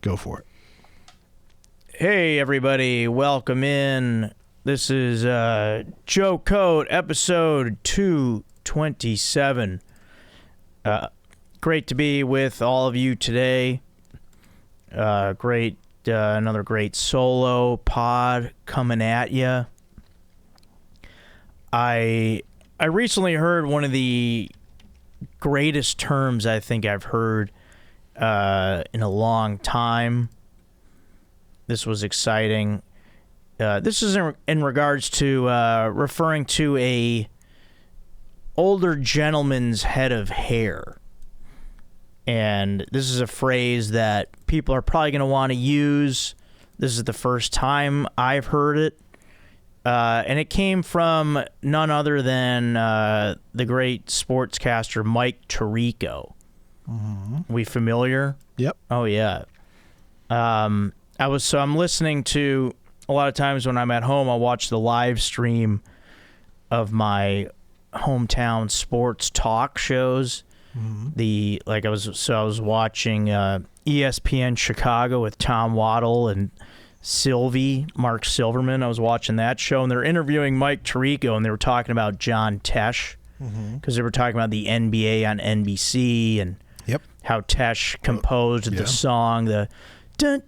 Go for it. Hey, everybody. Welcome in. This is Joe Code, episode 227. Great to be with all of you today. Another great solo pod coming at you. I recently heard one of the greatest terms I think I've heard in a long time. This was exciting. This is in regards to referring to a older gentleman's head of hair. And this is a phrase that people are probably going to want to use. This is the first time I've heard it. And it came from none other than the great sportscaster Mike Tirico. Mm-hmm. We familiar? Yep. Oh, yeah. I'm listening to, a lot of times when I'm at home, I'll watch the live stream of my hometown sports talk shows. Mm-hmm. I was watching ESPN Chicago with Tom Waddle and Mark Silverman. I was watching that show, and they're interviewing Mike Tirico, and they were talking about John Tesh, because they were talking about the NBA on NBC and how Tesh composed the song, the yeah.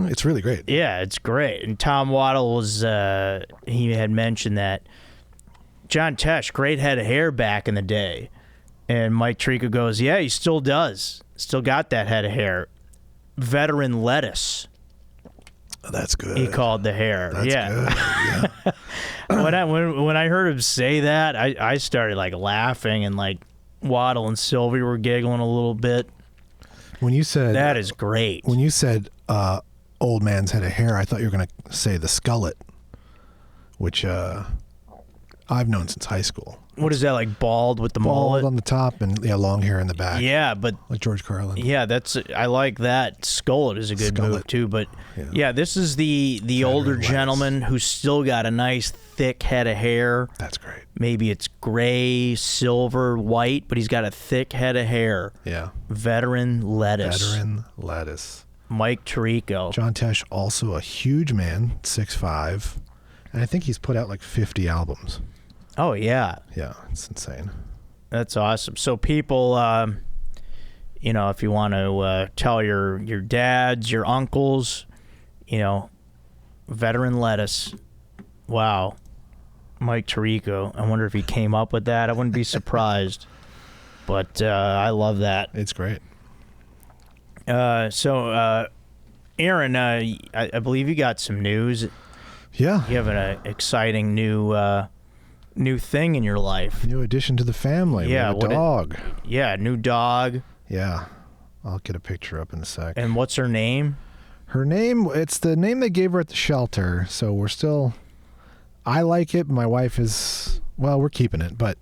It's really great. Yeah, it's great. And Tom Waddle he had mentioned that John Tesh, great head of hair back in the day. And Mike Tirico goes, yeah, he still does. Still got that head of hair. Veteran lettuce. Oh, that's good. He called the hair. That's good. Yeah. When I heard him say that, I started laughing, and Waddle and Sylvie were giggling a little bit. When you said that is great. When you said old man's head of hair, I thought you were going to say the skullet, which I've known since high school. What is that, bald with the mullet? Bald on the top and long hair in the back. Yeah, but like George Carlin. Yeah, I like that. Skullet is a good move too, but yeah, this is the older gentleman who's still got a nice thick head of hair. That's great. Maybe it's gray, silver, white, but he's got a thick head of hair. Yeah. Veteran lettuce. Mike Tirico. John Tesh, also a huge man, 6'5", and I think he's put out 50 albums. Oh, yeah. Yeah, it's insane. That's awesome. So people, if you want to tell your dads, your uncles, veteran lettuce. Wow. Mike Tirico. I wonder if he came up with that. I wouldn't be surprised. But I love that. It's great. So, Aaron, I believe you got some news. Yeah. You have an exciting new thing in your life. New addition to the family. Yeah, we have a dog. New dog. Yeah. I'll get a picture up in a sec. And what's her name? Her name, it's the name they gave her at the shelter, so we're still, I like it. My wife is, we're keeping it, but.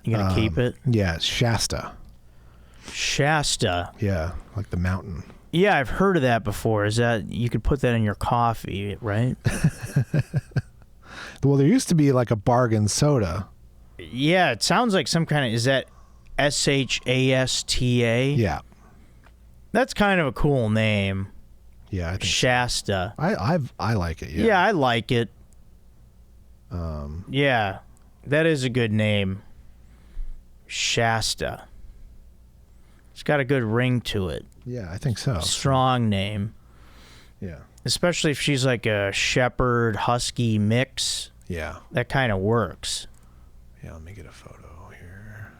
You gonna keep it? Yeah, it's Shasta. Shasta. Yeah, like the mountain. Yeah, I've heard of that before. Is that, you could put that in your coffee, right? Well, there used to be a bargain soda. Yeah, it sounds like some kind of, is that Shasta? Yeah. That's kind of a cool name. Yeah, I think Shasta. So. I like it, yeah. Yeah, I like it. Yeah, that is a good name. Shasta. It's got a good ring to it. Yeah, I think so. Strong name. Yeah. Especially if she's a shepherd husky mix. Yeah. That kind of works. Yeah, let me get a photo here.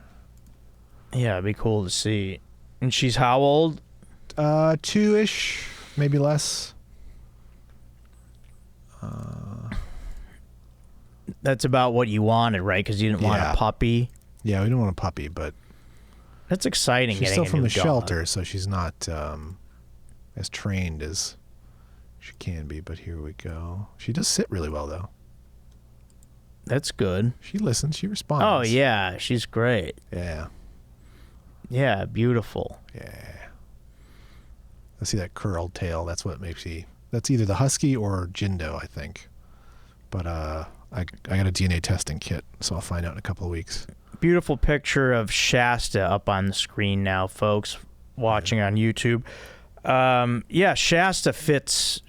Yeah, it'd be cool to see. And she's how old? 2-ish, maybe less. That's about what you wanted, right? Because you didn't want a puppy. Yeah, we didn't want a puppy, but that's exciting. She's still from the shelter, dog. So she's not as trained as she can be. But here we go. She does sit really well, though. That's good. She listens. She responds. Oh yeah, she's great. Yeah. Yeah, beautiful. Yeah. I see that curled tail. That's what makes she. That's either the husky or Jindo, I think. But I got a DNA testing kit, so I'll find out in a couple of weeks. beautiful picture of Shasta up on the screen now, folks watching on YouTube. Yeah, Shasta fits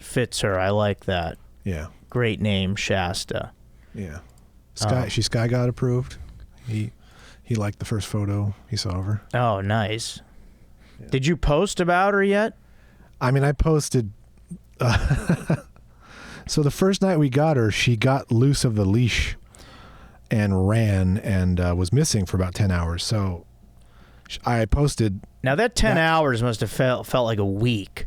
her. I like that. Yeah. Great name, Shasta. Yeah. Sky God approved. He liked the first photo he saw of her. Oh, nice. Yeah. Did you post about her yet? I mean, I posted. So the first night we got her, she got loose of the leash and ran and was missing for about 10 hours. So I posted. Now that 10 hours must have felt like a week.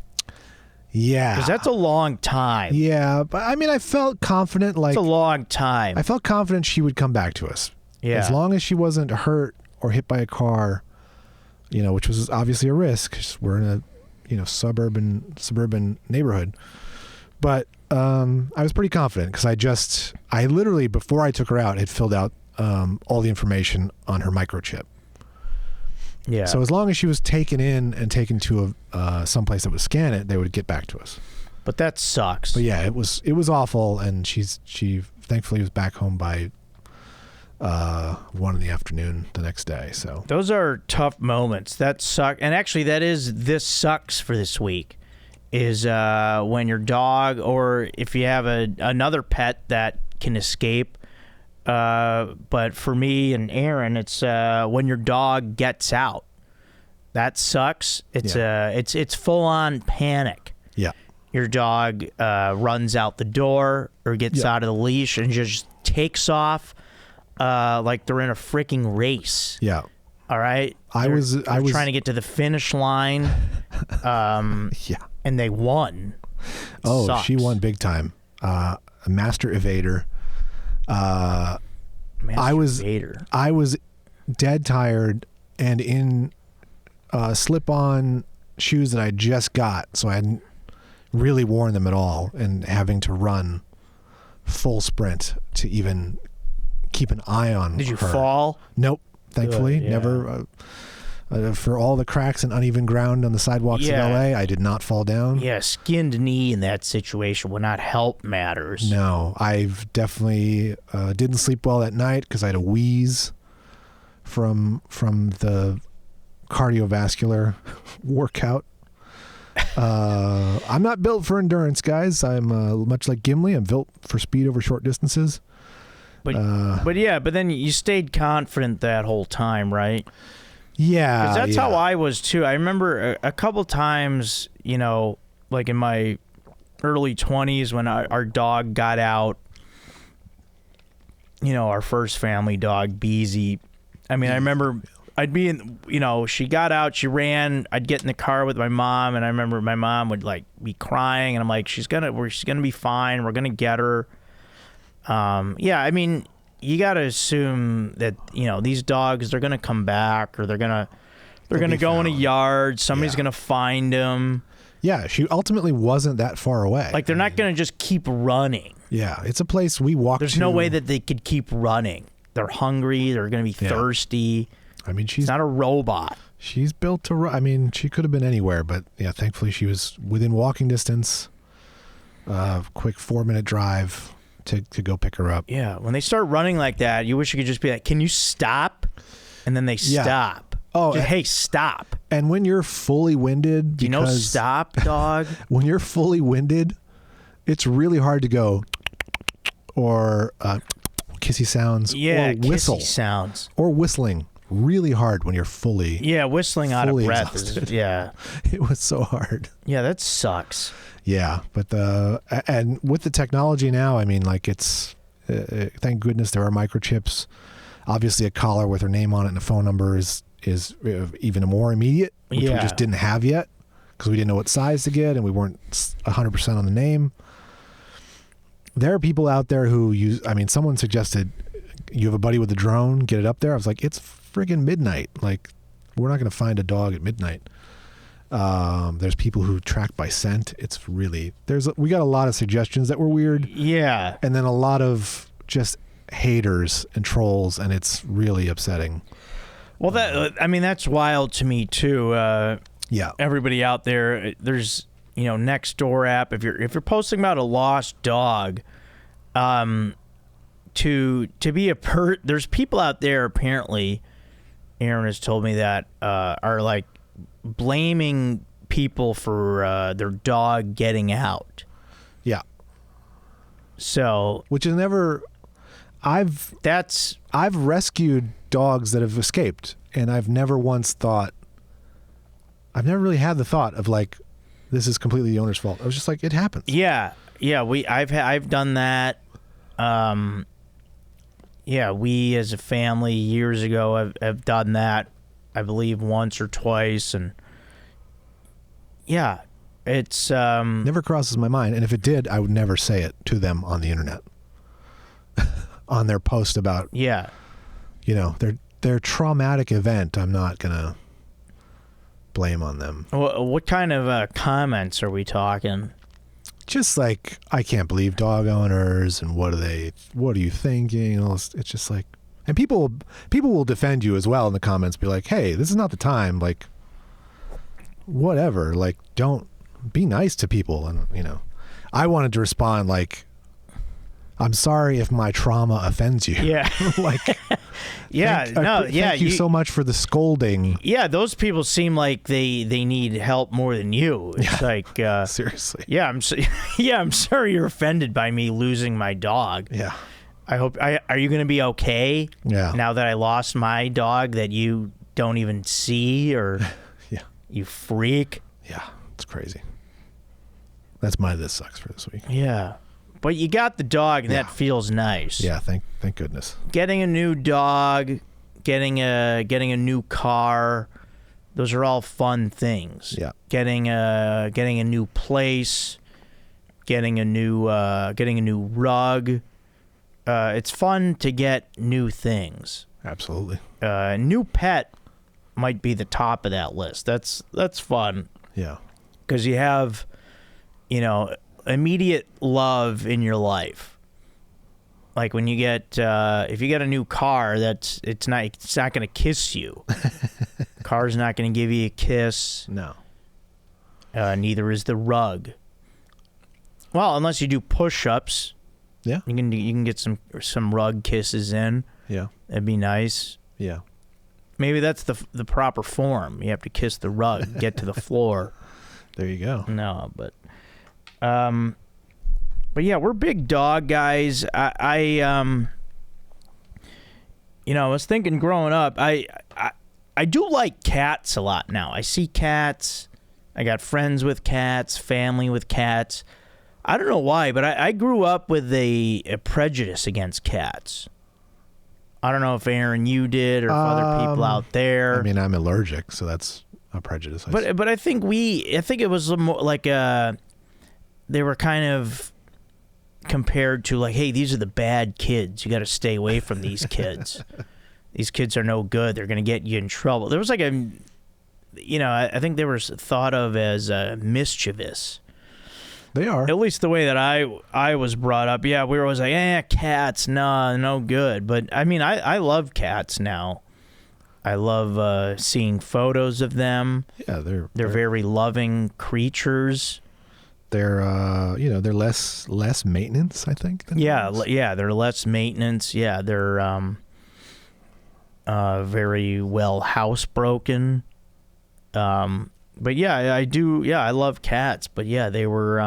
Yeah. Because that's a long time. Yeah, but I mean, I felt confident. Like, it's a long time. I felt confident she would come back to us. Yeah. As long as she wasn't hurt or hit by a car, which was obviously a risk. 'Cause we're in a, suburban neighborhood. But I was pretty confident because I literally, before I took her out, had filled out all the information on her microchip. Yeah. So as long as she was taken in and taken to someplace that would scan it, they would get back to us. But that sucks. But yeah, it was awful, and she thankfully was back home by 1 in the afternoon the next day. So those are tough moments. That suck. And actually, this sucks for this week. Is when your dog, or if you have another pet that can escape. But for me and Aaron, it's when your dog gets out. That sucks. It's full on panic. Yeah. Your dog runs out the door or gets out of the leash and just takes off like they're in a freaking race. Yeah. All right. I was trying to get to the finish line. Yeah. And they won. Sucks. She won big time. A master evader. I was dead tired and in slip-on shoes that I just got, so I hadn't really worn them at all, and having to run full sprint to even keep an eye on her. Did you fall? Nope. Thankfully, Good, yeah. never. For all the cracks and uneven ground on the sidewalks of LA, I did not fall down. Yeah, skinned knee in that situation would not help matters. No, I've definitely didn't sleep well that night because I had a wheeze from the cardiovascular workout. I'm not built for endurance, guys. I'm much like Gimli. I'm built for speed over short distances. But then you stayed confident that whole time, right? Yeah, 'cause that's how I was too. I remember a couple times, like in my early 20s when our dog got out, our first family dog, Beezy. I mean, I remember I'd be in, she got out, she ran, I'd get in the car with my mom, and I remember my mom would like be crying, and I'm like, she's gonna be fine, we're gonna get her. Yeah, I mean, you got to assume that, these dogs, they're going to come back, or they're going to go in a yard. Somebody's going to find them. Yeah, she ultimately wasn't that far away. Like, they're not going to just keep running. Yeah, it's a place we walked to. There's no way that they could keep running. They're hungry. They're going to be thirsty. I mean, she's not a robot. She's built to run. I mean, she could have been anywhere, but yeah, thankfully she was within walking distance. Quick 4-minute drive to go pick her up. Yeah, when they start running like that, you wish you could just be like, can you stop? And then they stop. Oh, just, hey, stop. And when you're fully winded, do you know stop, dog? When you're fully winded, it's really hard to go or kissy sounds, or whistle kissy sounds, or whistling. Really hard when you're fully whistling out of breath. It was so hard. Yeah, that sucks. Yeah, but and with the technology now, I mean, like it's thank goodness there are microchips. Obviously, a collar with her name on it and a phone number is even more immediate, which we just didn't have yet because we didn't know what size to get and we weren't 100% on the name. There are people out there who use. I mean, someone suggested you have a buddy with a drone, get it up there. I was like, it's friggin' midnight. Like, we're not going to find a dog at midnight. There's people who track by scent. It's really we got a lot of suggestions that were weird. Yeah, and then a lot of just haters and trolls, and it's really upsetting. Well, that's wild to me too. Yeah, everybody out there, there's Nextdoor app. If you're posting about a lost dog, to be there's people out there apparently, Aaron has told me, that are like blaming people for their dog getting out. Yeah. So, which is never. I've rescued dogs that have escaped, and I've never really had the thought of like, this is completely the owner's fault. I was just like, it happens. Yeah. I've done that. We as a family years ago have done that, I believe once or twice, and yeah, it's never crosses my mind, and if it did, I would never say it to them on the internet. On their post about their traumatic event, I'm not gonna blame on them. What kind of comments are we talking? Just like, I can't believe dog owners, and what are you thinking? And all this, it's just like, and people will defend you as well in the comments, be like, hey, this is not the time, like, whatever, like, don't be nice to people. And I wanted to respond like, I'm sorry if my trauma offends you. Yeah. Like, thank you so much for the scolding. Yeah, those people seem like they need help more than you. It's like seriously. Yeah, I'm sorry you're offended by me losing my dog. Yeah. Are you going to be okay? Yeah. Now that I lost my dog that you don't even see, or yeah. You freak. Yeah, it's crazy. That's my This Sucks for this week. Yeah. But you got the dog, and that feels nice. Yeah, thank goodness. Getting a new dog, getting a new car, those are all fun things. Yeah. Getting a new place, getting a new rug. It's fun to get new things. Absolutely. New pet might be the top of that list. That's fun. Yeah. Because you have, immediate love in your life. Like when you get if you get a new car, it's not going to kiss you. Car's not going to give you a kiss. No. Neither is the rug. Well, unless you do push-ups. Yeah. You can get some rug kisses in. Yeah. That'd be nice. Yeah. Maybe that's the proper form. You have to kiss the rug, get to the floor. There you go. No, but yeah, we're big dog guys. I was thinking growing up, I do like cats a lot now. I see cats. I got friends with cats, family with cats. I don't know why, but I grew up with a prejudice against cats. I don't know if Aaron, you did, or if other people out there. I mean, I'm allergic, so that's a prejudice. But I think it was more like they were kind of compared to like, hey, these are the bad kids. You got to stay away from these kids. These kids are no good. They're going to get you in trouble. There was like I think they were thought of as mischievous. They are. At least the way that I was brought up. Yeah, we were always like, cats, no good. But I mean, I love cats now. I love seeing photos of them. Yeah, they're very loving creatures. They're they're less maintenance, I think. They're less maintenance. Yeah, they're very well housebroken. But yeah, I do. Yeah, I love cats. But yeah, they were.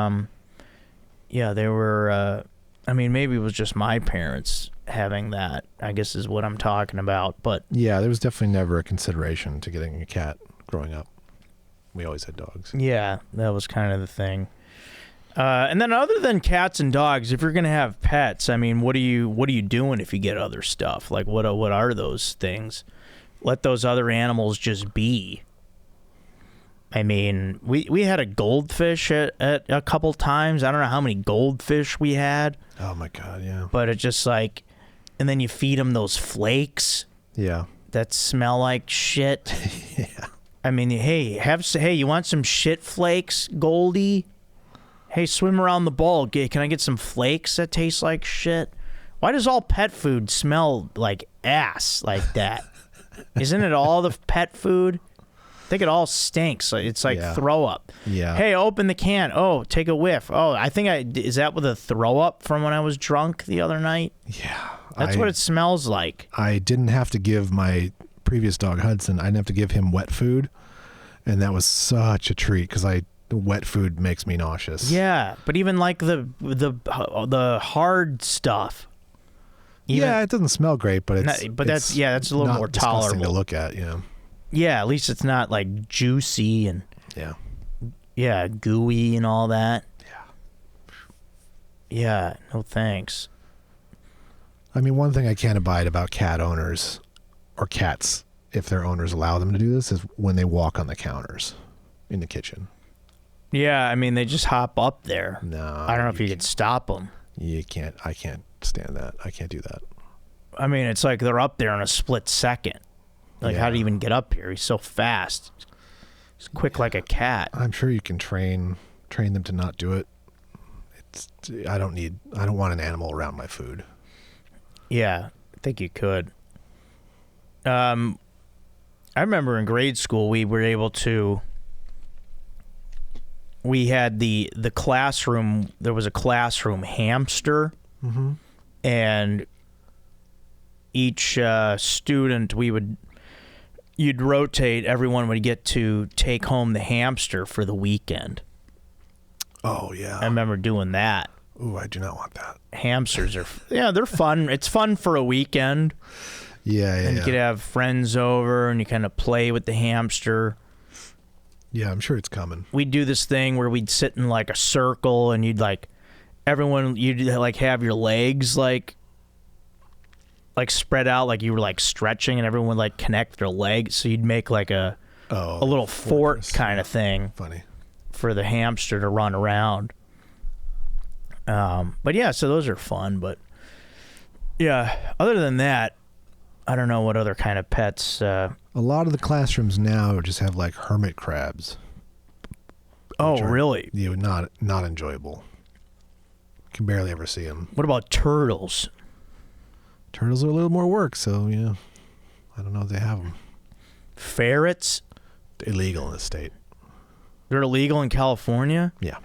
I mean, maybe it was just my parents having that, I guess, is what I'm talking about. But yeah, there was definitely never a consideration to getting a cat growing up. We always had dogs. Yeah, that was kind of the thing. And then other than cats and dogs, if you're gonna have pets, I mean, what are you doing if you get other stuff? Like what are those things? Let those other animals just be. I mean, we had a goldfish at a couple times. I don't know how many goldfish we had. Oh my God, yeah. But it's just like, and then you feed them those flakes. Yeah. That smell like shit. Yeah. I mean, hey, you want some shit flakes, Goldie? Hey, swim around the bowl. Can I get some flakes that taste like shit? Why does all pet food smell like ass like that? Isn't it all the pet food? think it all stinks. It's like throw up. Yeah. Hey, open the can. Oh, take a whiff. Oh, I think is that with a throw up from when I was drunk the other night? Yeah. That's what it smells like. I didn't have to give my previous dog Hudson. I didn't have to give him wet food, and that was such a treat because wet food makes me nauseous. Yeah, but even like the hard stuff. It doesn't smell great, but that's a little more tolerable to look at. Yeah. Yeah, at least it's not like juicy and gooey and all that. Yeah, no thanks. I mean, one thing I can't abide about cat owners or cats, if their owners allow them to do this, is when they walk on the counters in the kitchen. Yeah, I mean, they just hop up there. No. I don't know if you could stop them. You can't. I can't stand that. I can't do that. I mean, it's like they're up there in a split second. Like, how do you even get up here? He's so fast. He's quick like a cat. I'm sure you can train them to not do it. I don't want an animal around my food. Yeah, I think you could. I remember in grade school we were able to. We had the classroom. There was a classroom hamster, and each student you'd rotate. Everyone would get to take home the hamster for the weekend. Oh yeah, I remember doing that. Ooh, I do not want that. Hamsters are they're fun. It's fun for a weekend. Yeah. And you could have friends over, and you kind of play with the hamster. Yeah, I'm sure it's coming. We'd do this thing where we'd sit in like a circle, and you'd like have your legs like spread out, like you were like stretching, and everyone would like connect their legs, so you'd make like a little fort kind of thing. Funny. For the hamster to run around. But yeah, so those are fun. But yeah, other than that, I don't know what other kind of pets. A lot of the classrooms now just have like hermit crabs. Oh, really? Not enjoyable. Can barely ever see them. What about turtles? Turtles are a little more work, so I don't know if they have them. Ferrets? Illegal in the state. They're illegal in California? Yeah.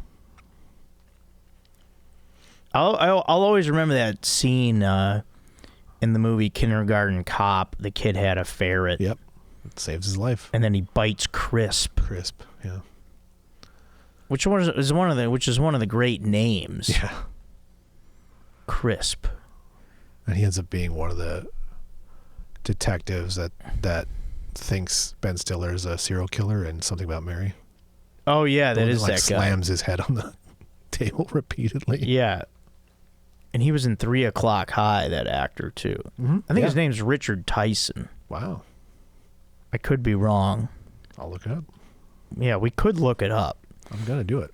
I'll always remember that scene in the movie Kindergarten Cop. The kid had a ferret. Yep. It saves his life. And then he bites Crisp. Crisp, yeah. Which is one of the great names. Yeah. Crisp. And he ends up being one of the detectives that thinks Ben Stiller is a serial killer in Something About Mary. Oh yeah, that is that guy. Slams his head on the table repeatedly. Yeah. And he was in 3 O'Clock High, that actor, too. Mm-hmm. I think his name's Richard Tyson. Wow. I could be wrong. I'll look it up. Yeah, we could look it up. I'm going to do it.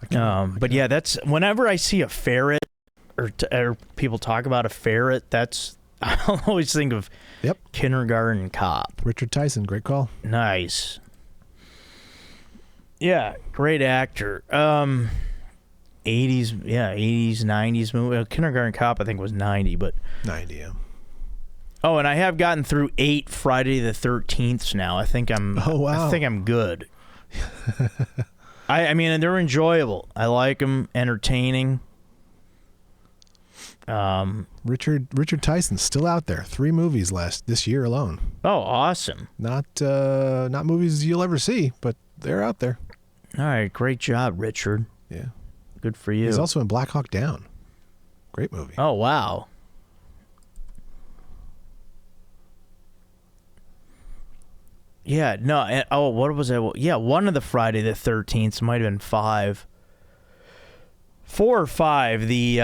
But yeah, that's whenever I see a ferret or people talk about a ferret, I'll always think of Kindergarten Cop. Richard Tyson, great call. Nice. Yeah, great actor. 80s, 90s movie. Kindergarten Cop, I think, was 90, but 90, yeah. Oh, and I have gotten through 8 Friday the 13th now. I think I'm. Oh wow. I think I'm good. I mean, they're enjoyable. I like them, entertaining. Richard Tyson's still out there. 3 movies this year alone. Oh, awesome. Not movies you'll ever see, but they're out there. All right, great job, Richard. Yeah. Good for you. He's also in Black Hawk Down. Great movie. Oh, wow. Yeah, no, what was it? Yeah, one of the Friday the 13th might have been 5. 4 or 5, the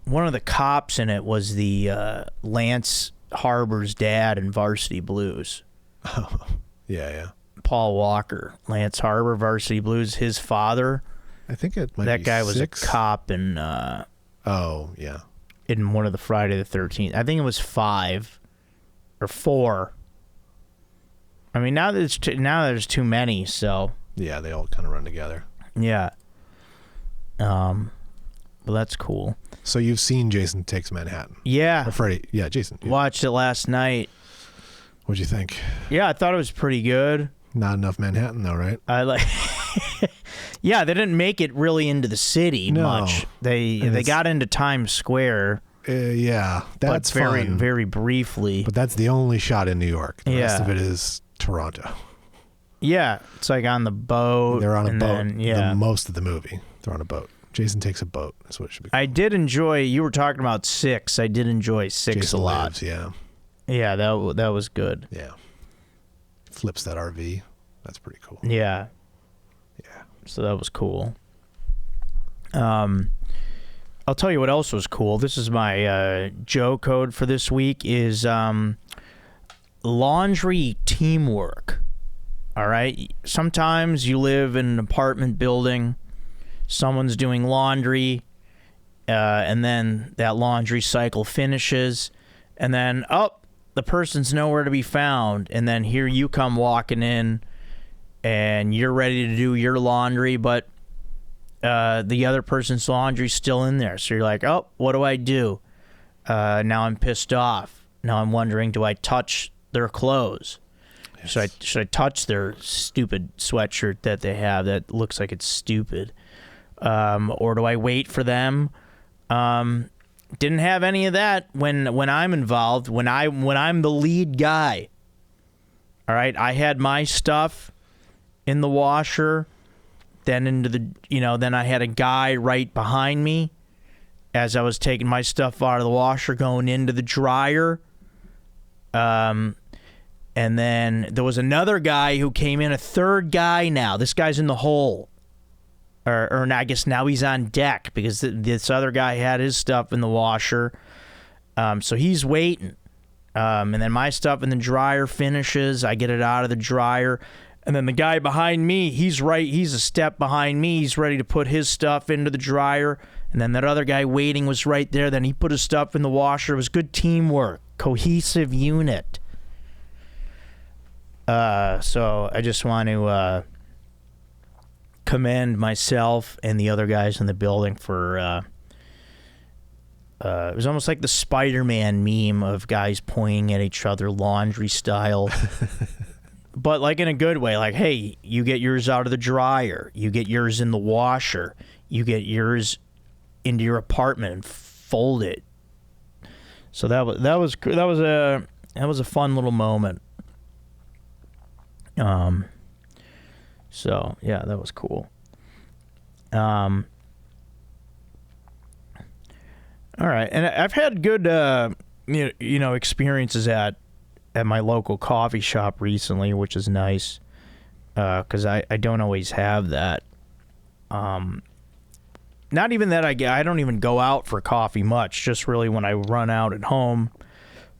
one of the cops in it was the Lance Harbor's dad in Varsity Blues. Oh, yeah. Paul Walker, Lance Harbor, Varsity Blues, his father. I think it might that be guy 6. was a cop in oh, yeah. In one of the Friday the 13th. I think it was 5 or 4. I mean, now there's too many, so yeah, they all kind of run together. Yeah. Well, that's cool. So you've seen Jason Takes Manhattan? Yeah. Or Freddy? Yeah, Jason. Yeah. Watched it last night. What'd you think? Yeah, I thought it was pretty good. Not enough Manhattan, though, right? I like. Yeah, they didn't make it really into the city much. They got into Times Square. Yeah, that's but very fun. very briefly. But that's the only shot in New York. The rest of it is Toronto. Yeah, it's like on the boat. They're on a boat. Then, most of the movie, they're on a boat. Jason takes a boat. That's what it should be called. I did enjoy. You were talking about 6. I did enjoy 6 Jason a lot. Lives, yeah. Yeah, that was good. Yeah. Flips that RV. That's pretty cool. Yeah. Yeah. So that was cool. I'll tell you what else was cool. This is my Joe code for this week is laundry teamwork. All right? Sometimes you live in an apartment building, someone's doing laundry, and then that laundry cycle finishes, and then, the person's nowhere to be found, and then here you come walking in, and you're ready to do your laundry, but the other person's laundry's still in there. So you're like, what do I do? Now I'm pissed off. Now I'm wondering, do I touch their clothes? Yes. Should I touch their stupid sweatshirt that they have that looks like it's stupid? Or do I wait for them? Didn't have any of that when I'm involved, when I'm the lead guy. All right, I had my stuff in the washer, then then I had a guy right behind me as I was taking my stuff out of the washer going into the dryer. And then there was another guy who came in, a third guy now. This guy's in the hole. Or I guess now he's on deck because this other guy had his stuff in the washer. So he's waiting. And then my stuff in the dryer finishes. I get it out of the dryer. And then the guy behind me, he's a step behind me. He's ready to put his stuff into the dryer. And then that other guy waiting was right there. Then he put his stuff in the washer. It was good teamwork. Cohesive unit. So I just want to commend myself and the other guys in the building for it was almost like the Spider-Man meme of guys pointing at each other laundry style. But like in a good way, like, hey, you get yours out of the dryer, you get yours in the washer, you get yours into your apartment and fold it. So that was a fun little moment. So yeah, that was cool. All right, and I've had good experiences at my local coffee shop recently, which is nice, because I don't always have that. Not even that I don't even go out for coffee much, just really when I run out at home.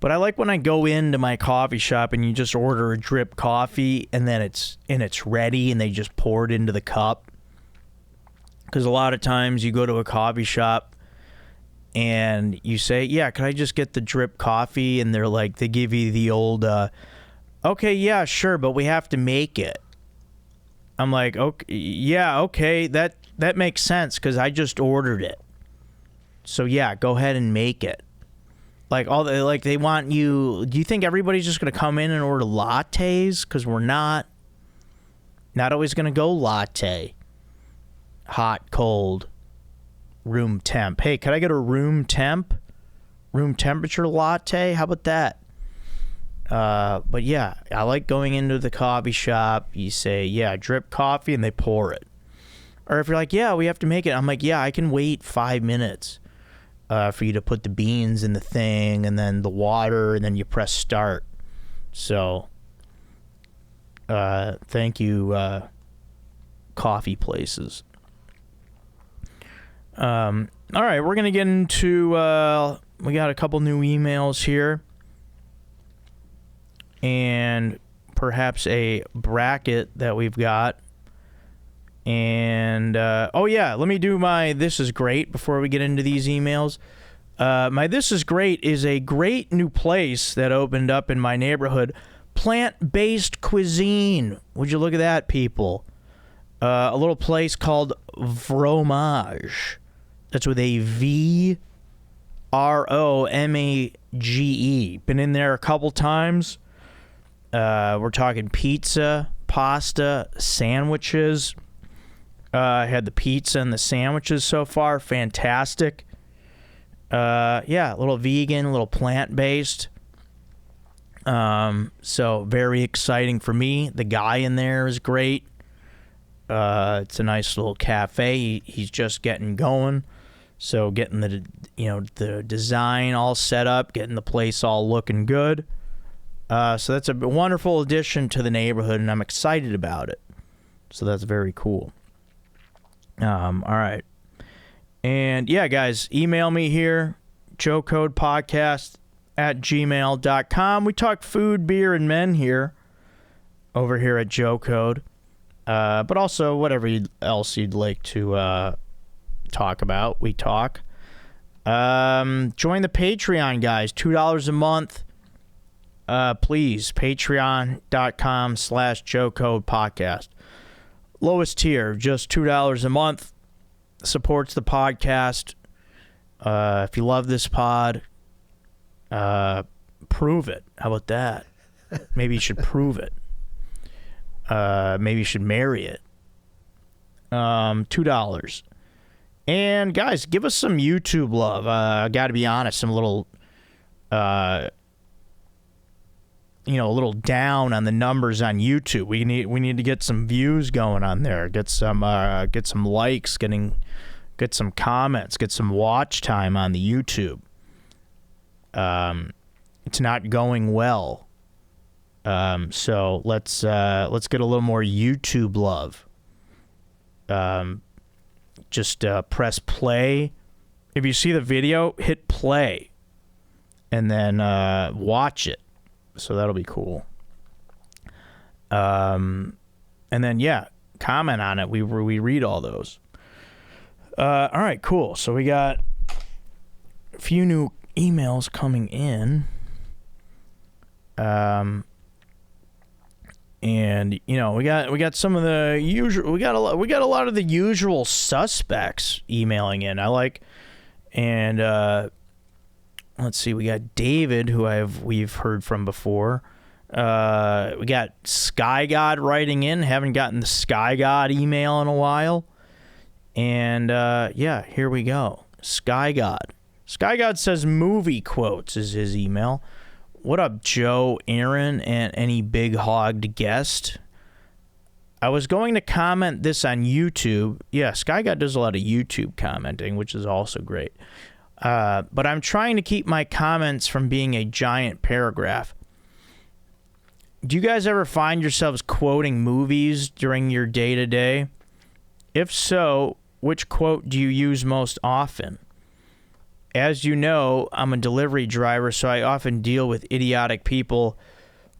But I like when I go into my coffee shop and you just order a drip coffee and then it's ready and they just pour it into the cup. Because a lot of times you go to a coffee shop and you say, yeah, can I just get the drip coffee? And they're like, they give you the old, okay, yeah, sure, but we have to make it. I'm like, okay, yeah, okay, that makes sense because I just ordered it. So yeah, go ahead and make it. Like they want you. Do you think everybody's just gonna come in and order lattes? Because we're not always gonna go latte. Hot, cold, room temp. Hey, could I get a room temperature latte? How about that? But yeah, I like going into the coffee shop. You say, yeah, drip coffee, and they pour it. Or if you're like, yeah, we have to make it. I'm like, yeah, I can wait 5 minutes. For you to put the beans in the thing and then the water and then you press start. So, thank you, coffee places. All right, we're going to get into, we got a couple new emails here and perhaps a bracket that we've got. And, let me do my This Is Great before we get into these emails. My This Is Great is a great new place that opened up in my neighborhood. Plant-based cuisine. Would you look at that, people? A little place called Fromage. That's with a V-R-O-M-A-G-E. Been in there a couple times. We're talking pizza, pasta, sandwiches. I had the pizza and the sandwiches so far. Fantastic. Yeah, a little vegan, a little plant-based. So very exciting for me. The guy in there is great. It's a nice little cafe. He's just getting going. So getting the design all set up, getting the place all looking good. So that's a wonderful addition to the neighborhood, and I'm excited about it. So that's very cool. All right. And yeah, guys, email me here, joecodepodcast@gmail.com. We talk food, beer, and men here, over here at Joe Code. But also whatever else you'd like to talk about, we talk. Join the Patreon, guys. $2 a month. Please, patreon.com/JoeCodePodcast. Lowest tier, just $2 a month. Supports the podcast. If you love this pod, prove it. How about that? Maybe you should prove it. Maybe you should marry it. $2. And guys, give us some YouTube love. I got to be honest, I'm a little, a little down on the numbers on YouTube. We need to get some views going on there. Get some likes, get some comments, get some watch time on the YouTube. It's not going well. So let's get a little more YouTube love. Just press play. If you see the video, hit play, and then watch it. So that'll be cool. And then yeah, comment on it. We read all those. All right, cool. So we got a few new emails coming in. And we got some of the usual. We got a lot of the usual suspects emailing in. Let's see. We got David, who we've heard from before. We got Sky God writing in. Haven't gotten the Sky God email in a while. And yeah, here we go. Sky God. Sky God says movie quotes is his email. What up, Joe, Aaron, and any big-hogged guest? I was going to comment this on YouTube. Yeah, Sky God does a lot of YouTube commenting, which is also great. But I'm trying to keep my comments from being a giant paragraph. Do you guys ever find yourselves quoting movies during your day-to-day? If so, which quote do you use most often? As you know, I'm a delivery driver, so I often deal with idiotic people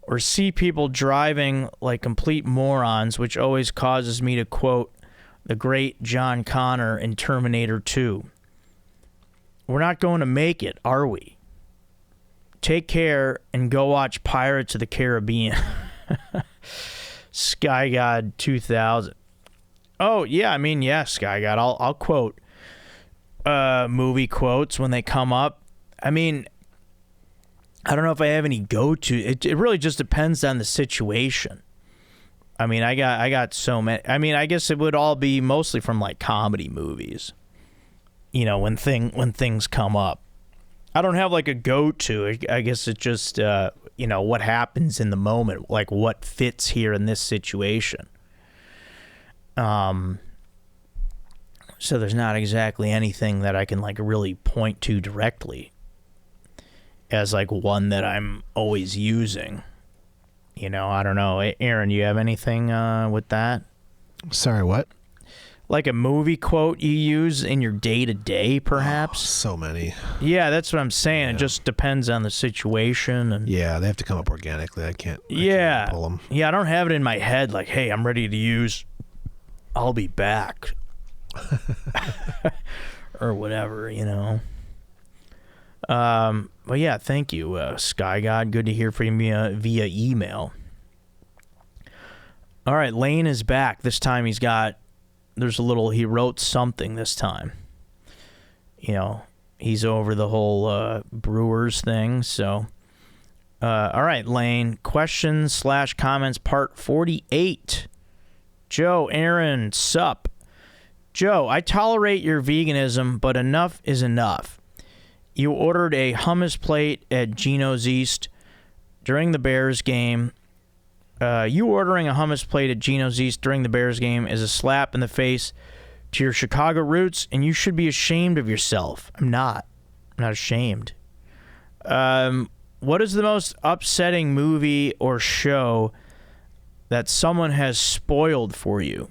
or see people driving like complete morons, which always causes me to quote the great John Connor in Terminator 2. We're not going to make it, are we? Take care and go watch Pirates of the Caribbean. Sky God 2000. Oh, yeah, I mean, yeah, Sky God. I'll quote movie quotes when they come up. I mean, I don't know if I have any go-to. It really just depends on the situation. I mean, I got so many. I mean, I guess it would all be mostly from like comedy movies. When things come up. I don't have like a go-to. I guess it's just what happens in the moment, like what fits here in this situation. So there's not exactly anything that I can like really point to directly as like one that I'm always using. I don't know. Aaron, you have anything with that? Sorry, what? Like a movie quote you use in your day-to-day, perhaps? Oh, so many. Yeah, that's what I'm saying. Yeah. It just depends on the situation. And yeah, they have to come up organically. I can't pull them. Yeah, I don't have it in my head like, hey, I'm ready to use I'll be back. Or whatever, But yeah, thank you, Sky God. Good to hear from you via email. All right, Lane is back. This time he wrote something this time. He's over the whole Brewers thing, so All right, Lane. Questions/comments part 48. Joe, Aaron, sup. Joe, I tolerate your veganism, but enough is enough. You ordered a hummus plate at Geno's East during the Bears game. You ordering a hummus plate at Geno's East during the Bears game is a slap in the face to your Chicago roots, and you should be ashamed of yourself. I'm not ashamed. What is the most upsetting movie or show that someone has spoiled for you?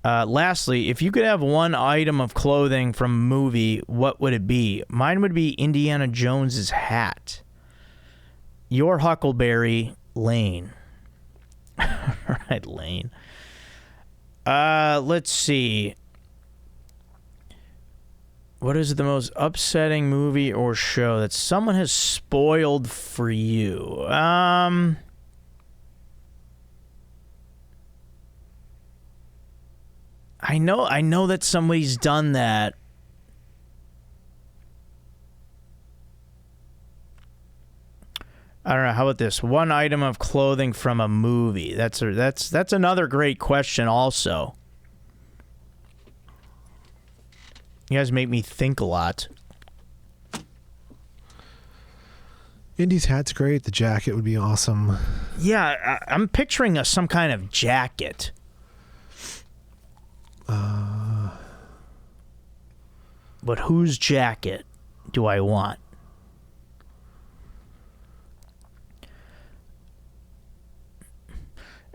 Lastly, if you could have one item of clothing from a movie, what would it be? Mine would be Indiana Jones's hat. Your Huckleberry, Lane. All right, Lane. Let's see. What is the most upsetting movie or show that someone has spoiled for you? I know that somebody's done that. I don't know. How about this? One item of clothing from a movie. That's another great question also. You guys make me think a lot. Indy's hat's great. The jacket would be awesome. Yeah, I'm picturing some kind of jacket. But whose jacket do I want?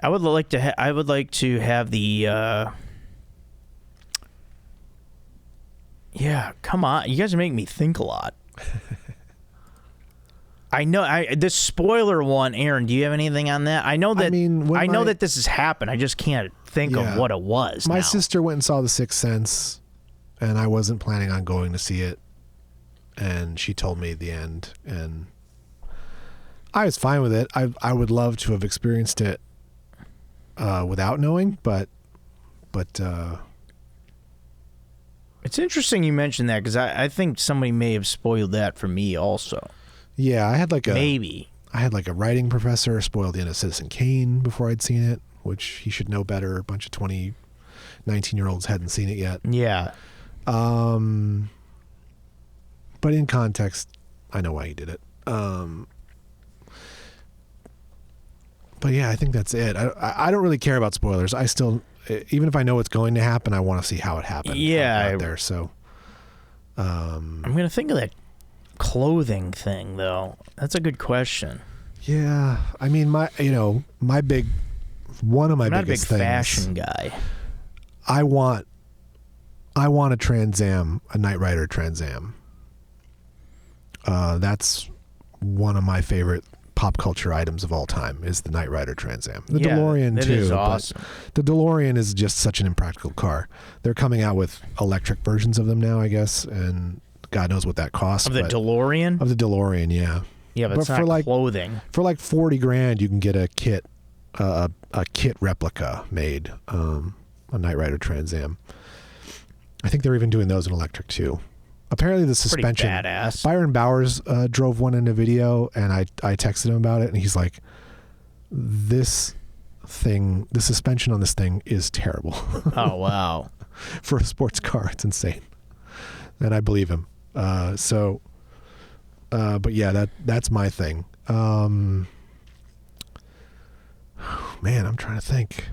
I would like to have the. Yeah, come on. You guys make me think a lot. I know. This spoiler one, Aaron. Do you have anything on that? I know that. I know that this has happened. I just can't think of what it was. My sister went and saw The Sixth Sense, and I wasn't planning on going to see it, and she told me at the end, and I was fine with it. I would love to have experienced it without knowing, but. It's interesting you mentioned that because I think somebody may have spoiled that for me also. Yeah, I had like maybe. I had like a writing professor spoil the end of Citizen Kane before I'd seen it, which he should know better. A bunch of 19-year-olds hadn't seen it yet. Yeah. But in context, I know why he did it. But yeah, I think that's it. I don't really care about spoilers. I still, even if I know what's going to happen, I want to see how it happened. Yeah. So. I'm going to think of that clothing thing, though. That's a good question. Yeah. I mean, one of my biggest things. I'm not a big fashion guy. I want a Trans Am, a Knight Rider Trans Am. That's one of my favorite pop culture items of all time is the Knight Rider Trans Am. The DeLorean too. Is awesome. But the DeLorean is just such an impractical car. They're coming out with electric versions of them now, I guess, and God knows what that costs. Of the DeLorean? Of the DeLorean, yeah. Yeah, but it's not for clothing. For like $40,000, you can get a kit, a kit replica made, a Knight Rider Trans Am. I think they're even doing those in electric too. Apparently the suspension. Pretty badass. Byron Bowers drove one in a video, and I texted him about it, and he's like, the suspension on this thing is terrible. Oh, wow. For a sports car, it's insane. And I believe him. But yeah, that's my thing. Man, I'm trying to think.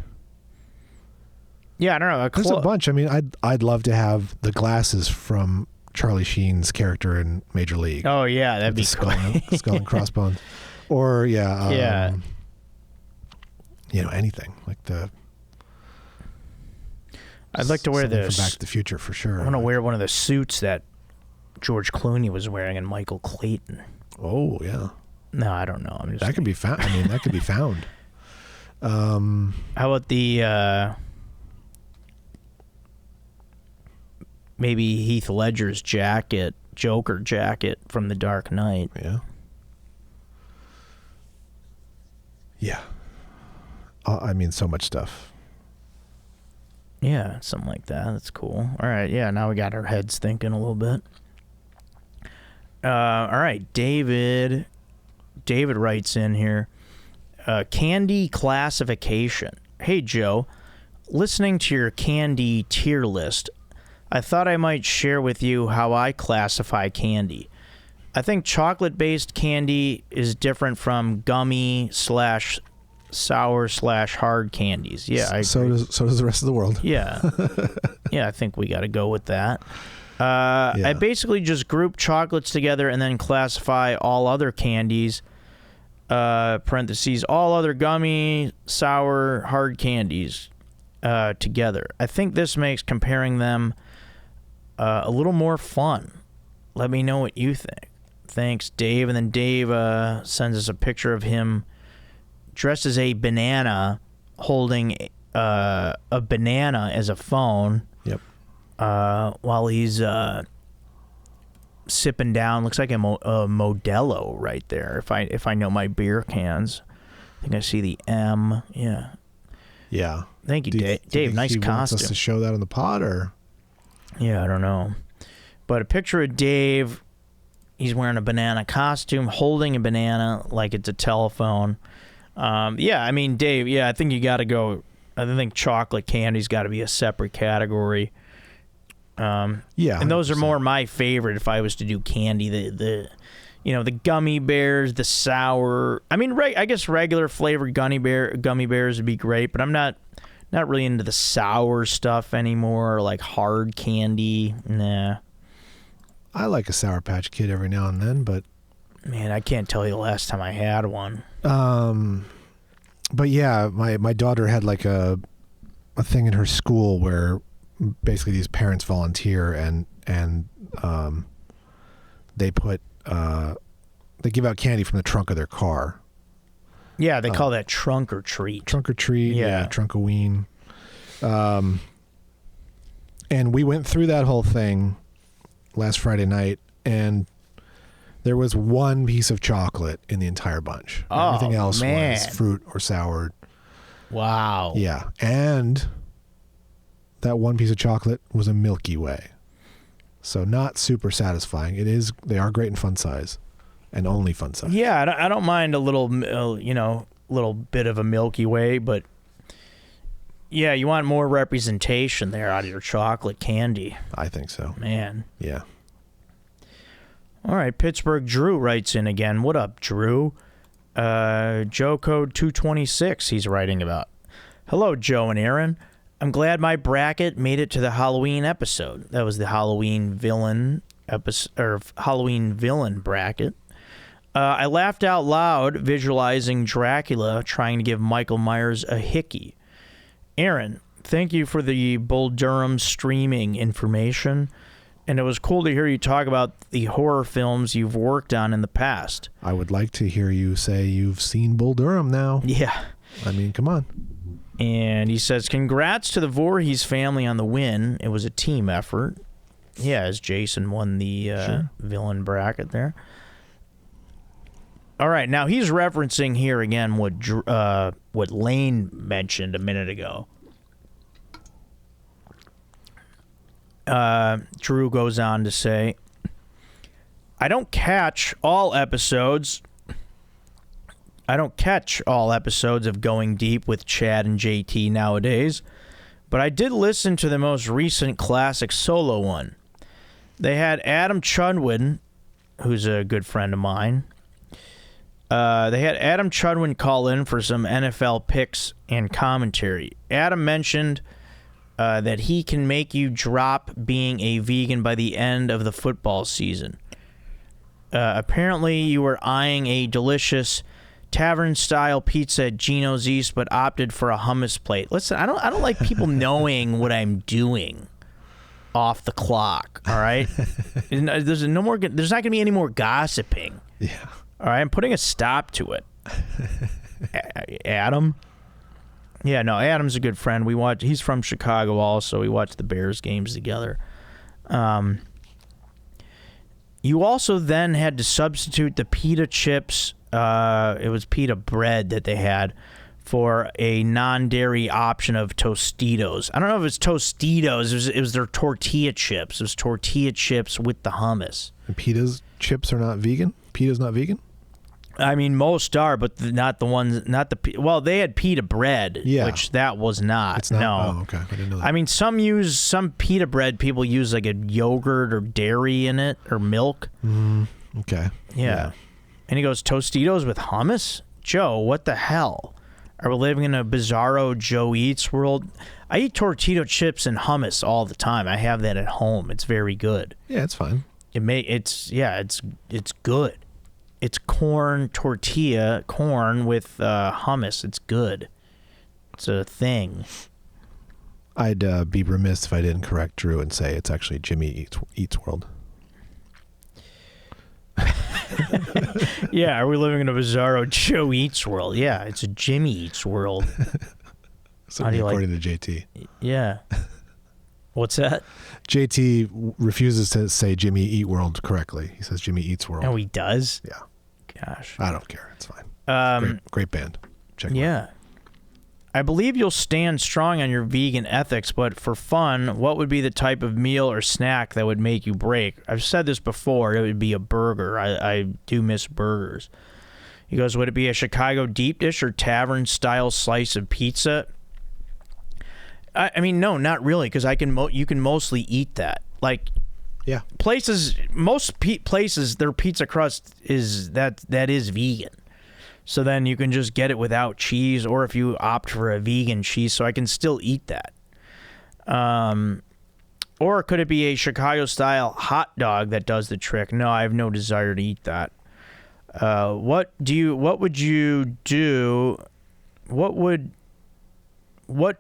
Yeah, I don't know. There's a bunch. I mean, I'd love to have the glasses from Charlie Sheen's character in Major League. Oh yeah, that'd be skull, cool. Skull and crossbones, or yeah, anything like the. I'd like to wear this from Back to the Future for sure. I want to wear one of the suits that George Clooney was wearing in Michael Clayton. Oh yeah. No, I don't know. I'm just. That could be found. I mean, that could be found. How about the? Maybe Heath Ledger's jacket, Joker jacket from The Dark Knight. Yeah. Yeah. I mean, so much stuff. Yeah, something like that. That's cool. All right, yeah, now we got our heads thinking a little bit. All right, David David writes in here, candy classification. Hey, Joe, listening to your candy tier list, I thought I might share with you how I classify candy. I think chocolate-based candy is different from gummy / sour / hard candies. Yeah, I agree. So does the rest of the world. Yeah. Yeah, I think we got to go with that. I basically just group chocolates together and then classify all other candies, parentheses, all other gummy, sour, hard candies together. I think this makes comparing them a little more fun. Let me know what you think. Thanks, Dave. And then Dave sends us a picture of him dressed as a banana, holding a banana as a phone. Yep. While he's sipping down, looks like a Modelo right there. If I know my beer cans, I think I see the M. Yeah. Yeah. Thank you, Dave. Dave, Nice he costume. wants us to show that on the pod, or? Yeah, I don't know. But a picture of Dave, he's wearing a banana costume, holding a banana like it's a telephone. Yeah, I mean, Dave, yeah, I think you got to go. I think chocolate candy's got to be a separate category. Yeah. And those are 100%. more my favorite if I was to do candy. The gummy bears, the sour. I mean, I guess regular flavored gummy bears would be great, but I'm not really into the sour stuff anymore, like hard candy. Nah. I like a Sour Patch Kid every now and then, but Man, I can't tell you the last time I had one. But yeah, my daughter had like a thing in her school where basically these parents volunteer and they put they give out candy from the trunk of their car. Yeah, they call that trunk or treat. Trunk or treat, yeah, Trunkoween. And we went through that whole thing last Friday night, and there was one piece of chocolate in the entire bunch. Oh, everything else man. was fruit or soured. Wow. Yeah, and that one piece of chocolate was a Milky Way. So not super satisfying. They are great in fun size, and only fun size. Yeah, I don't mind a little, little bit of a Milky Way, but yeah, you want more representation there out of your chocolate candy. I think so. Man. Yeah. All right, Pittsburgh Drew writes in again. What up, Drew? Joe Code 226 he's writing about. Hello, Joe and Aaron. I'm glad my bracket made it to the Halloween episode. That was the Halloween villain episode, or Halloween villain bracket. I laughed out loud visualizing Dracula trying to give Michael Myers a hickey. Aaron, thank you for the Bull Durham streaming information, and it was cool to hear you talk about the horror films you've worked on in the past. I would like to hear you say you've seen Bull Durham now. Yeah. I mean, come on. And he says, congrats to the Voorhees family on the win. It was a team effort. Yeah, as Jason won the villain bracket there. All right, now he's referencing here again what Lane mentioned a minute ago. Drew goes on to say, I don't catch all episodes of Going Deep with Chad and JT nowadays, but I did listen to the most recent classic solo one. They had Adam Chudwin, who's a good friend of mine. They had Adam Chudwin call in for some NFL picks and commentary. Adam mentioned that he can make you drop being a vegan by the end of the football season. Apparently, you were eyeing a delicious tavern-style pizza at Gino's East, but opted for a hummus plate. Listen, I don't like people knowing what I'm doing off the clock. All right, there's not going to be any more gossiping. Yeah. All right, I'm putting a stop to it. Adam. Yeah, no, Adam's a good friend. He's from Chicago also. We watch the Bears games together. You also then had to substitute the pita chips. It was pita bread that they had for a non-dairy option of Tostitos. I don't know if it's Tostitos. It was their tortilla chips. It was tortilla chips with the hummus. And pita's chips are not vegan? Pita's not vegan? I mean, most are, but not the ones, not the, well, they had pita bread, which that was not. It's not? No. Oh, okay. I didn't know that. I mean, some pita bread, people use like a yogurt or dairy in it or milk. Okay. Yeah. And he goes, Tostitos with hummus? Joe, what the hell? Are we living in a bizarro Joe Eats world? I eat tortilla chips and hummus all the time. I have that at home. It's very good. Yeah, it's fine. It's good. It's corn with hummus. It's good. It's a thing. I'd be remiss if I didn't correct Drew and say it's actually Jimmy Eats World. Yeah, are we living in a bizarro Joe Eats world? Yeah, it's a Jimmy Eats world. According to JT. Yeah. What's that? JT refuses to say Jimmy Eat World correctly. He says Jimmy Eats World. Oh, he does? Yeah. Gosh. I don't care. It's fine. Great band. Check it out. I believe you'll stand strong on your vegan ethics, but for fun, what would be the type of meal or snack that would make you break? I've said this before. It would be a burger. I do miss burgers. He goes, would it be a Chicago deep dish or tavern-style slice of pizza? I mean, no, not really, because you can mostly eat that. Like, yeah, most places, their pizza crust is that is vegan. So then you can just get it without cheese, or if you opt for a vegan cheese, so I can still eat that. Or could it be a Chicago-style hot dog that does the trick? No, I have no desire to eat that. What would you do? What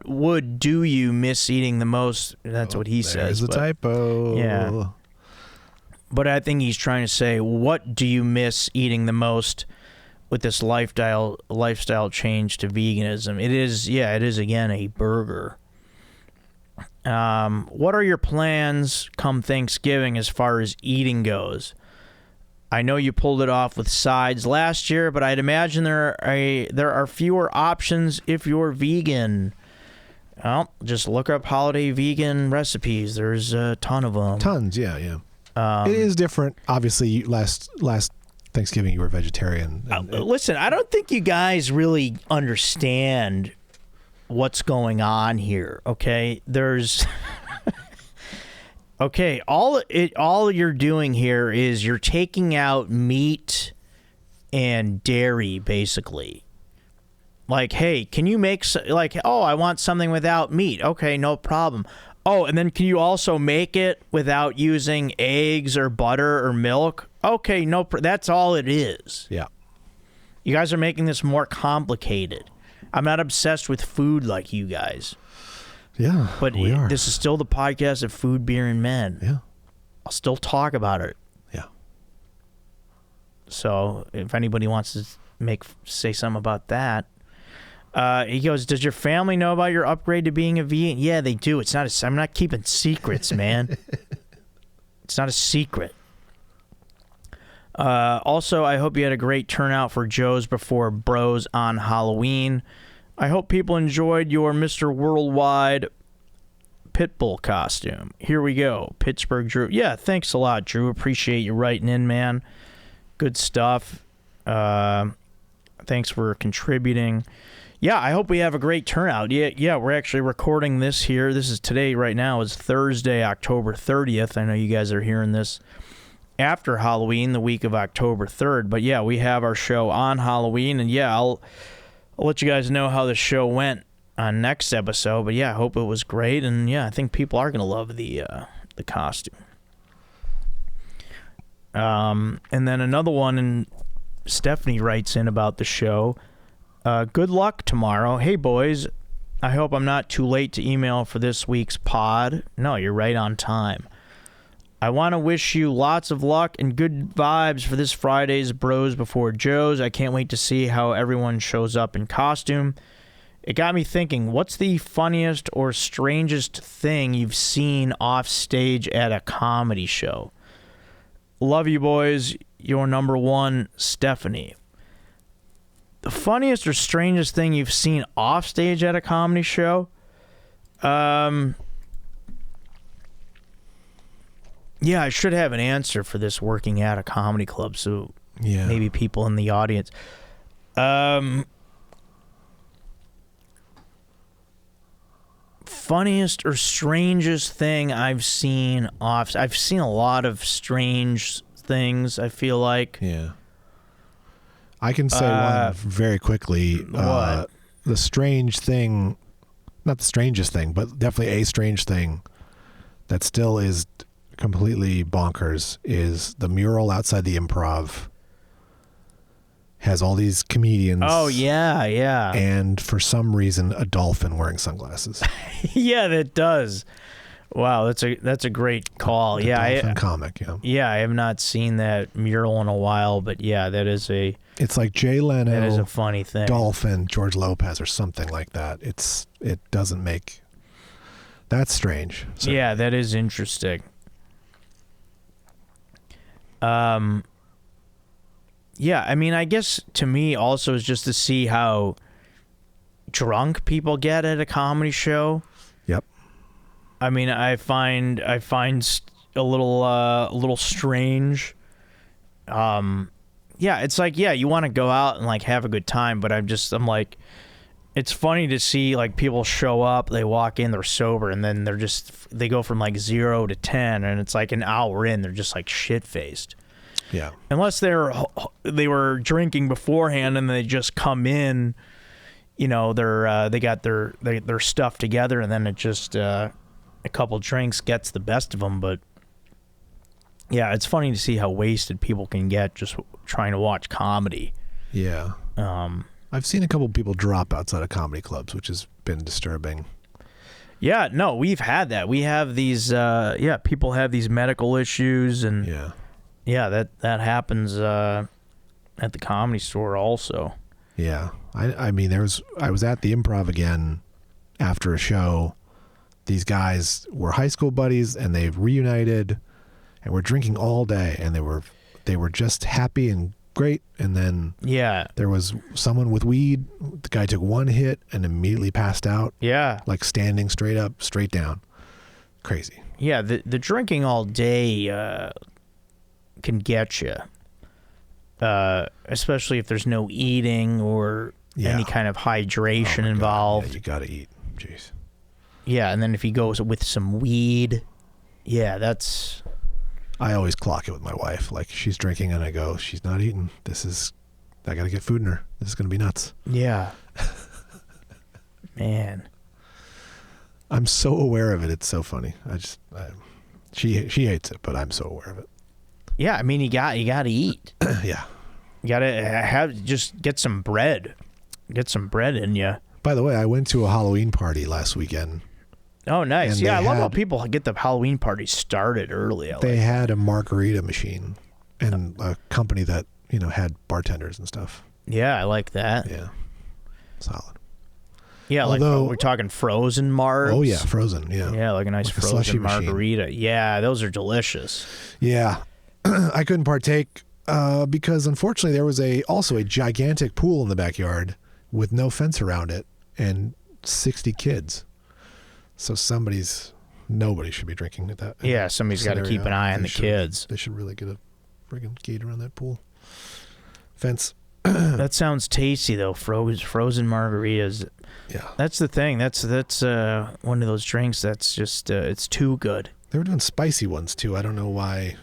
would do you miss eating the most? That's what he says. There's a typo. Yeah. But I think he's trying to say, what do you miss eating the most with this lifestyle change to veganism? It is again a burger. What are your plans come Thanksgiving as far as eating goes? I know you pulled it off with sides last year, but I'd imagine there are fewer options if you're vegan. Well, just look up holiday vegan recipes. There's a ton of them. Tons, yeah. It is different. Obviously, last Thanksgiving you were vegetarian. Listen, I don't think you guys really understand what's going on here. Okay, there's okay. All you're doing here is you're taking out meat and dairy, basically. Like, hey, can you make I want something without meat. Okay, no problem. Oh, and then can you also make it without using eggs or butter or milk? Okay, that's all it is. Yeah. You guys are making this more complicated. I'm not obsessed with food like you guys. Yeah, but we are. This is still the podcast of Food, Beer, and Men. Yeah. I'll still talk about it. Yeah. So if anybody wants to say something about that. He goes, does your family know about your upgrade to being a vegan? Yeah, they do. I'm not keeping secrets, man. It's not a secret. Also, I hope you had a great turnout for Joe's Before Bros on Halloween. I hope people enjoyed your Mr. Worldwide Pitbull costume. Here we go. Pittsburgh Drew. Yeah, thanks a lot, Drew. Appreciate you writing in, man. Good stuff. Thanks for contributing. Yeah, I hope we have a great turnout. Yeah, we're actually recording this here. This is today right now. It's Thursday, October 30th. I know you guys are hearing this after Halloween, the week of October 3rd. But yeah, we have our show on Halloween. And yeah, I'll let you guys know how the show went on next episode. But yeah, I hope it was great. And yeah, I think people are going to love the costume. And then another one, and Stephanie writes in about the show. Good luck tomorrow. Hey, boys. I hope I'm not too late to email for this week's pod. No, you're right on time. I want to wish you lots of luck and good vibes for this Friday's Bros Before Joe's. I can't wait to see how everyone shows up in costume. It got me thinking, what's the funniest or strangest thing you've seen off stage at a comedy show? Love you, boys. Your number one, Stephanie. The funniest or strangest thing you've seen off stage at a comedy show? Yeah, I should have an answer for this working at a comedy club. So Yeah. maybe people in the audience. Funniest or strangest thing I've seen off. I've seen a lot of strange things, I feel like. Yeah. I can say one very quickly. What? The strange thing, not the strangest thing, but definitely a strange thing that still is completely bonkers is the mural outside the Improv has all these comedians. Oh, yeah, yeah. And for some reason, a dolphin wearing sunglasses. Yeah, that does. Wow, that's a great call. The Yeah, dolphin comic. Yeah. Yeah, I have not seen that mural in a while, but yeah, that is a. It's like Jay Leno. That is a funny thing. Dolphin, George Lopez, or something like that. It doesn't make. That's strange. So. Yeah, that is interesting. Yeah, I mean, I guess to me also is just to see how drunk people get at a comedy show. Yep. I mean, I find a little strange. Yeah, it's like, yeah, you want to go out and like have a good time, but I'm like, it's funny to see like people show up, they walk in, they're sober, and then they go from like 0 to 10, and it's like an hour in, they're just like shit faced. Yeah. Unless they were drinking beforehand and they just come in, you know, they got their stuff together, and then it just a couple drinks gets the best of them. But yeah, it's funny to see how wasted people can get just trying to watch comedy. Yeah. I've seen a couple people drop outside of comedy clubs, which has been disturbing. Yeah, no, we've had that. We have these people have these medical issues, and yeah, that happens at the Comedy Store also. Yeah. I mean, I was at the Improv again after a show. These guys were high school buddies, and they've reunited, and were drinking all day, and they were just happy and great. And then there was someone with weed. The guy took one hit and immediately passed out. Yeah. Like standing straight up, straight down. Crazy. Yeah, the drinking all day can get you. Especially if there's no eating or any kind of hydration involved. Yeah, you gotta eat. Jeez. Yeah, and then if he goes with some weed, yeah, that's... I always clock it with my wife. Like, she's drinking and I go, she's not eating. I gotta get food in her. This is gonna be nuts. Yeah. Man. I'm so aware of it. It's so funny. She hates it, but I'm so aware of it. Yeah, I mean, you got to eat. Yeah. You got to just get some bread. Get some bread in you. By the way, I went to a Halloween party last weekend. Oh, nice. Yeah, I love how people get the Halloween party started early. They had a margarita machine and a company that, had bartenders and stuff. Yeah, I like that. Yeah. Solid. Yeah, although, we're talking frozen margs. Oh, yeah, frozen, yeah. Yeah, like a nice frozen margarita. Machine. Yeah, those are delicious. Yeah. I couldn't partake because, unfortunately, there was also a gigantic pool in the backyard with no fence around it and 60 kids. So nobody should be drinking at that. Yeah, somebody's got to keep an eye on the kids. They should really get a friggin' gate around that pool. Fence. That sounds tasty, though. Frozen margaritas. Yeah. That's the thing. That's one of those drinks that's just, it's too good. They were doing spicy ones, too. I don't know why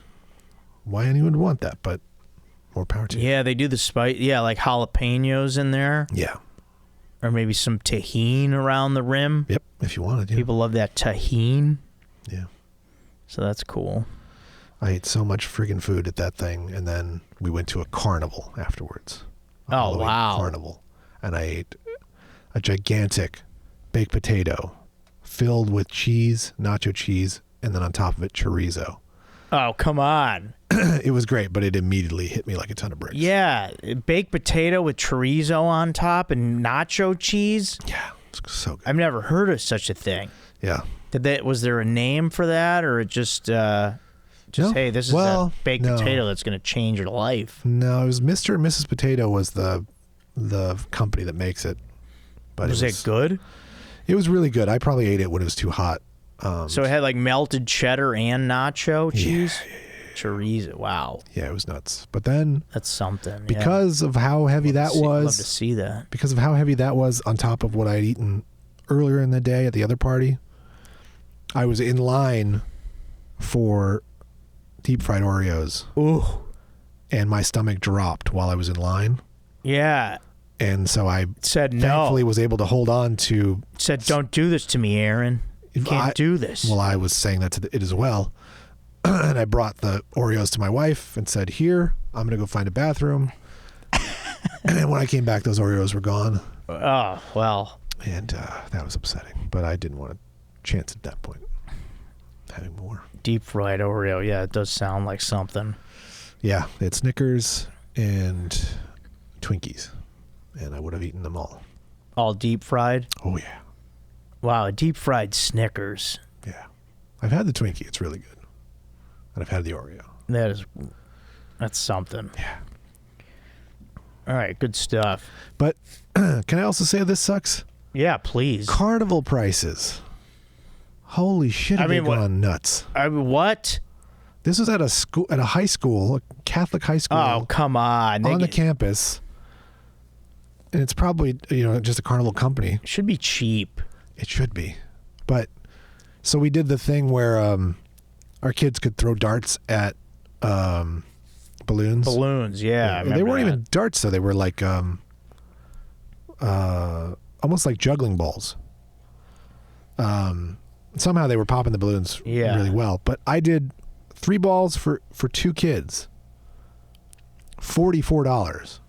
anyone would want that, but more power to you. Yeah, they do the spice. Yeah, like jalapenos in there. Yeah. Or maybe some tahini around the rim. Yep, if you wanted. Yeah. People love that tahini. Yeah. So that's cool. I ate so much friggin' food at that thing, and then we went to a carnival afterwards. Oh, wow. Carnival. And I ate a gigantic baked potato filled with cheese, nacho cheese, and then on top of it, chorizo. Oh, come on. It was great, but it immediately hit me like a ton of bricks. Yeah, baked potato with chorizo on top and nacho cheese. Yeah, it's so good. I've never heard of such a thing. Yeah. Was there a name for that, or it just no? Hey, this is a baked potato that's going to change your life? No, it was Mr. and Mrs. Potato was the company that makes it. But was it good? It was really good. I probably ate it when it was too hot. So it had like melted cheddar and nacho cheese? chorizo. Wow. Yeah, it was nuts. But then That's something. because of how heavy that Love to was, see that. because of how heavy that was on top of what I'd eaten earlier in the day at the other party, I was in line for deep fried Oreos. Ooh. And my stomach dropped while I was in line. Yeah. And so I Said no. thankfully was able to hold on to. Said, don't do this to me, Aaron. You can't do this. Well, I was saying that to it as well. And I brought the Oreos to my wife and said, here, I'm going to go find a bathroom. And then when I came back, those Oreos were gone. Oh, well. And that was upsetting. But I didn't want to chance at that point having more. Deep fried Oreo. Yeah, it does sound like something. Yeah, they had Snickers and Twinkies. And I would have eaten them all. All deep fried? Oh, yeah. Wow, a deep fried Snickers. Yeah. I've had the Twinkie. It's really good. And I've had the Oreo. That's something. Yeah. All right, good stuff. But can I also say this sucks? Yeah, please. Carnival prices. Holy shit, have they gone nuts. What? This was at a school, at a high school, a Catholic high school. Oh, come on. On the campus. And it's probably, just a Carnival company. It should be cheap. It should be. But, so we did the thing where our kids could throw darts at balloons. Balloons, yeah. They weren't even darts, though. They were like, almost like juggling balls. Somehow they were popping the balloons really well. But I did 3 balls for 2 kids. $44.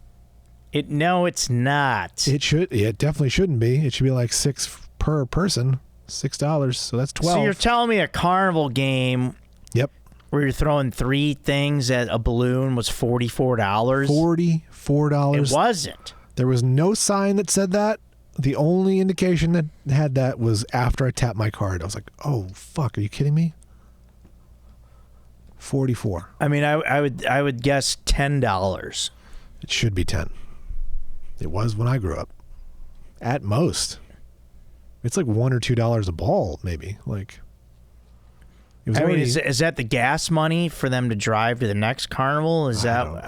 No, it's not. It definitely shouldn't be. It should be like 6 per person. $6. So that's 12. So you're telling me a carnival game Yep. where you're throwing 3 things at a balloon was $44? $44. It wasn't. There was no sign that said that. The only indication that had that was after I tapped my card. I was like, oh, fuck. Are you kidding me? 44. I mean, I would guess $10. It should be 10. It was when I grew up. At most. It's like $1 or $2 a ball, maybe. Like, it was is that the gas money for them to drive to the next carnival?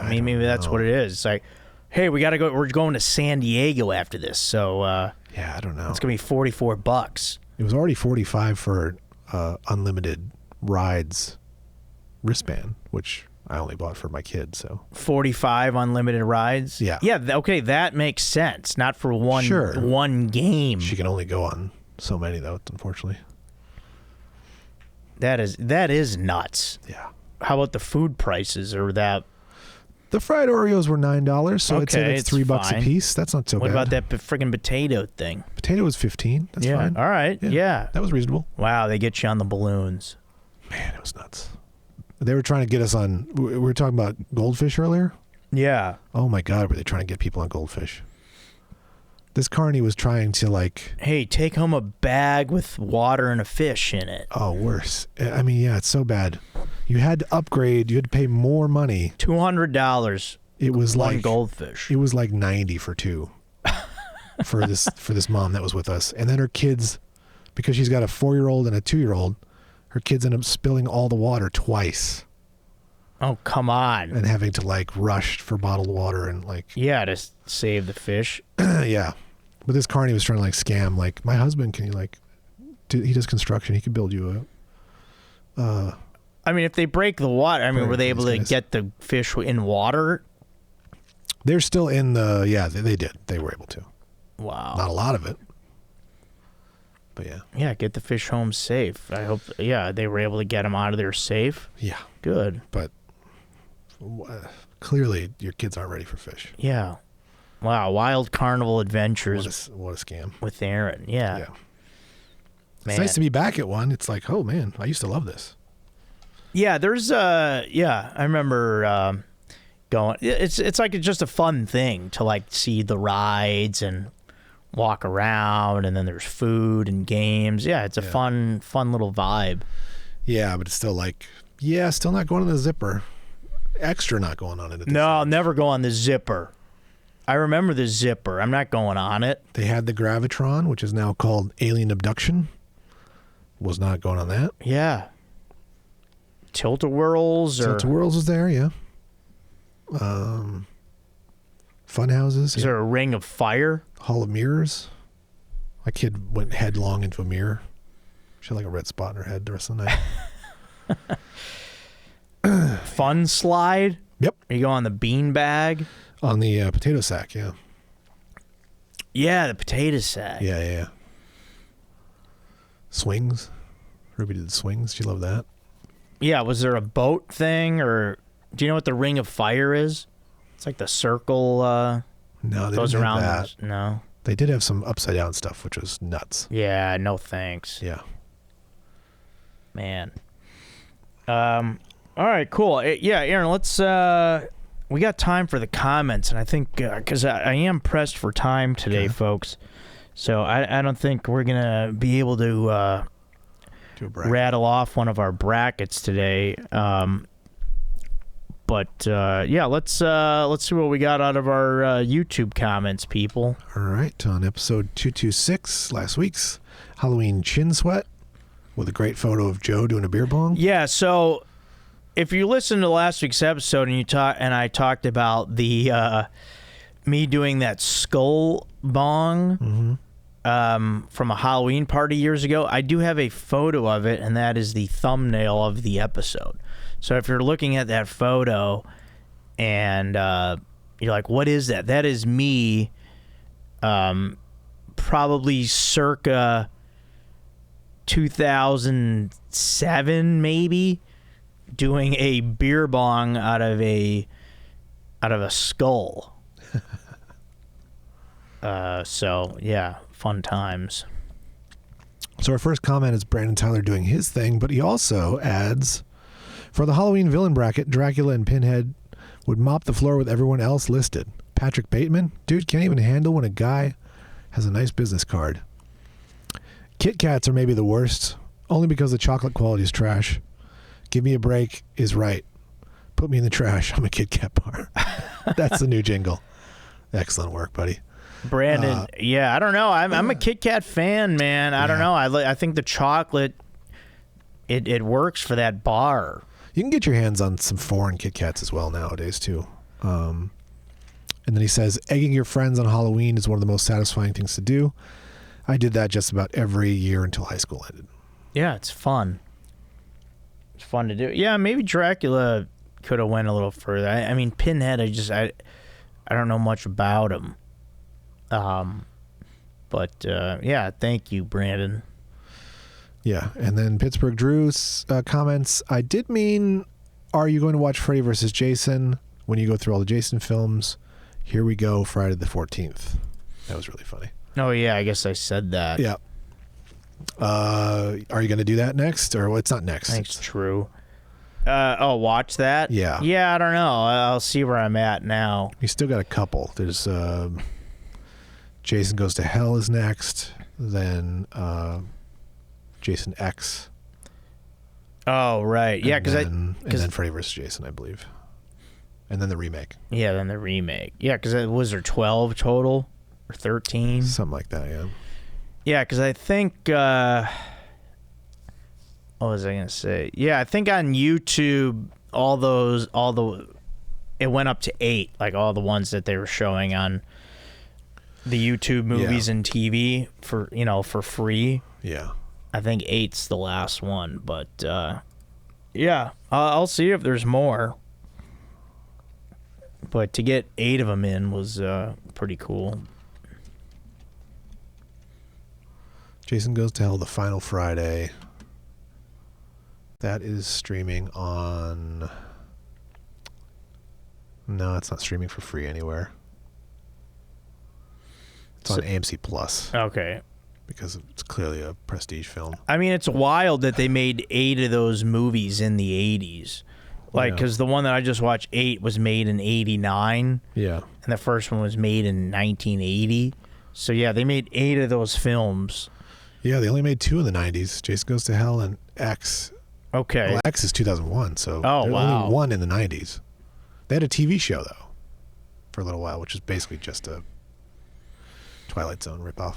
Maybe that's what it is. It's like, hey, we got to go. We're going to San Diego after this, so yeah, I don't know. It's gonna be $44. It was already $45 for unlimited rides wristband, which I only bought for my kids. So $45 unlimited rides. Yeah. Okay, that makes sense. Not for one game. She can only go on so many, though. Unfortunately. That is nuts. Yeah. How about the food prices or that? The fried Oreos were $9, so I'd say that's $3 a piece. That's not so bad. What about that friggin' potato thing? Potato was $15. That's fine. All right. Yeah. That was reasonable. Wow, they get you on the balloons. Man, it was nuts. They were trying to get us on. We were talking about goldfish earlier. Yeah. Oh my God, were they trying to get people on goldfish? This carny was trying to hey, take home a bag with water and a fish in it. Oh, worse. I mean, yeah, it's so bad. You had to upgrade. You had to pay more money. $200. It was one goldfish. It was like 90 for 2 for this mom that was with us, and then her kids, because she's got a 4-year-old and a 2-year-old, her kids end up spilling all the water twice. Oh, come on. And having to rush for bottled water and yeah, to save the fish. Yeah. But this carny was trying to scam. My husband, can you he does construction. He could build you a. I mean, if they break the water, were they able to get the fish in water? They're still in the, they did. They were able to. Wow. Not a lot of it. But yeah. Yeah, get the fish home safe. I hope, they were able to get them out of there safe. Yeah. Good. But clearly your kids aren't ready for fish. Yeah. Wow, wild carnival adventures. What a scam. With Aaron, yeah. Yeah. It's nice to be back at one. It's like, oh man, I used to love this. Yeah, there's I remember going. It's just a fun thing to see the rides and walk around, and then there's food and games. Yeah, it's a fun little vibe. Yeah, but it's still still not going on the zipper. Extra not going on it. No, I'll never go on the zipper. I remember the zipper. I'm not going on it. They had the Gravitron, which is now called Alien Abduction. Was not going on that. Yeah. Tilt-A-Whirls or Tilt-A-Whirls was there, yeah. Fun houses. is there a Ring of Fire? Hall of Mirrors. My kid went headlong into a mirror. She had like a red spot in her head the rest of the night. Fun Slide? Yep. You go on the beanbag? On the potato sack, yeah. Yeah, the potato sack. Yeah. Swings. Ruby did the swings. She loved that. Yeah, was there a boat thing, or do you know what the Ring of Fire is? It's like the circle No, they goes didn't around. have that. No. They did have some upside down stuff, which was nuts. Yeah, no thanks. Yeah. Man. All right, cool. Yeah, Aaron, let's we got time for the comments, and I think because I am pressed for time today, folks. So I don't think we're gonna be able to Do a bracket. rattle off one of our brackets today. But yeah, let's see what we got out of our YouTube comments, people. All right, on episode 226, last week's Halloween chin sweat with a great photo of Joe doing a beer bong. Yeah, so if you listen to last week's episode and I talked about the me doing that skull bong from a Halloween party years ago, I do have a photo of it, and that is the thumbnail of the episode. So if you're looking at that photo and you're like, what is that? That is me probably circa 2007 maybe doing a beer bong out of a skull. So yeah, fun times. So our first comment is Brandon Tyler doing his thing, but he also adds, for the Halloween villain bracket, Dracula and Pinhead would mop the floor with everyone else listed. Patrick Bateman? Dude, can't even handle when a guy has a nice business card. Kit Kats are maybe the worst, only because the chocolate quality is trash. Give me a break is right. Put me in the trash. I'm a Kit Kat bar. That's the new jingle. Excellent work, buddy. Brandon, yeah, I don't know. I'm a Kit Kat fan, man. I don't know. I think the chocolate, it works for that bar. You can get your hands on some foreign Kit Kats as well nowadays, too. And then he says, egging your friends on Halloween is one of the most satisfying things to do. I did that just about every year until high school ended. Yeah, it's fun. It's fun to do. Yeah, maybe Dracula could have went a little further. I mean, Pinhead, I don't know much about him. But yeah, thank you, Brandon. Yeah, and then Pittsburgh Drew's comments, I did mean, are you going to watch Freddy vs. Jason when you go through all the Jason films? Here we go, Friday the 14th. That was really funny. Oh, yeah, I guess I said that. Yeah. Are you going to do that next? Or well, it's not next. I think it's true. Watch that? Yeah. Yeah, I don't know. I'll see where I'm at now. You still got a couple. There's Jason Goes to Hell is next. Then Jason X. Oh, right. Yeah, because and then Freddy vs. Jason, I believe. And then the remake. Yeah, then the remake. Yeah, because was there 12 total? Or 13? Something like that, yeah. Yeah, because I think... what was I going to say? Yeah, I think on YouTube, it went up to 8, like all the ones that they were showing on the YouTube movies and TV for free. Yeah. I think 8's the last one, but yeah, I'll see if there's more. But to get 8 of them in was pretty cool. Jason Goes to Hell, the final Friday. That is streaming on... No, it's not streaming for free anywhere. It's on AMC Plus. Okay. Because it's clearly a prestige film. I mean, it's wild that they made 8 of those movies in the 80s. Like, because the one that I just watched, 8, was made in 89. Yeah. And the first one was made in 1980. So, yeah, they made 8 of those films. Yeah, they only made 2 in the 90s. Jason Goes to Hell and X. Okay. Well, X is 2001, so there's only 1 in the 90s. They had a TV show, though, for a little while, which is basically just a Twilight Zone ripoff.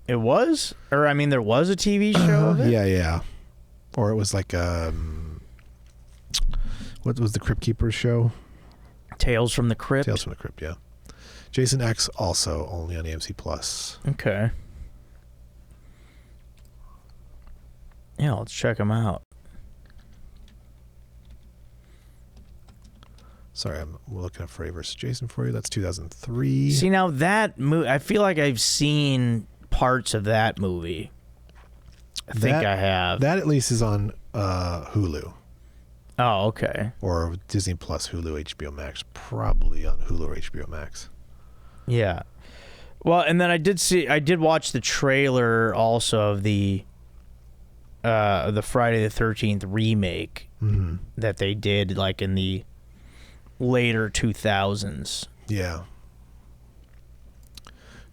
It was? Or, I mean, there was a TV show of it? Yeah. Or it was like, What was the Crypt Keepers show? Tales from the Crypt. Tales from the Crypt, yeah. Jason X also only on AMC Plus. Okay. Yeah, let's check them out. Sorry, I'm looking up Freddy vs. Jason for you. That's 2003. See, now that movie, I feel like I've seen parts of that movie. I think I have. That at least is on Hulu. Oh, okay. Or Disney Plus, Hulu, HBO Max. Probably on Hulu or HBO Max. Yeah. Well, and then I did watch the trailer also of the Friday the 13th remake that they did like in the later 2000s. Yeah.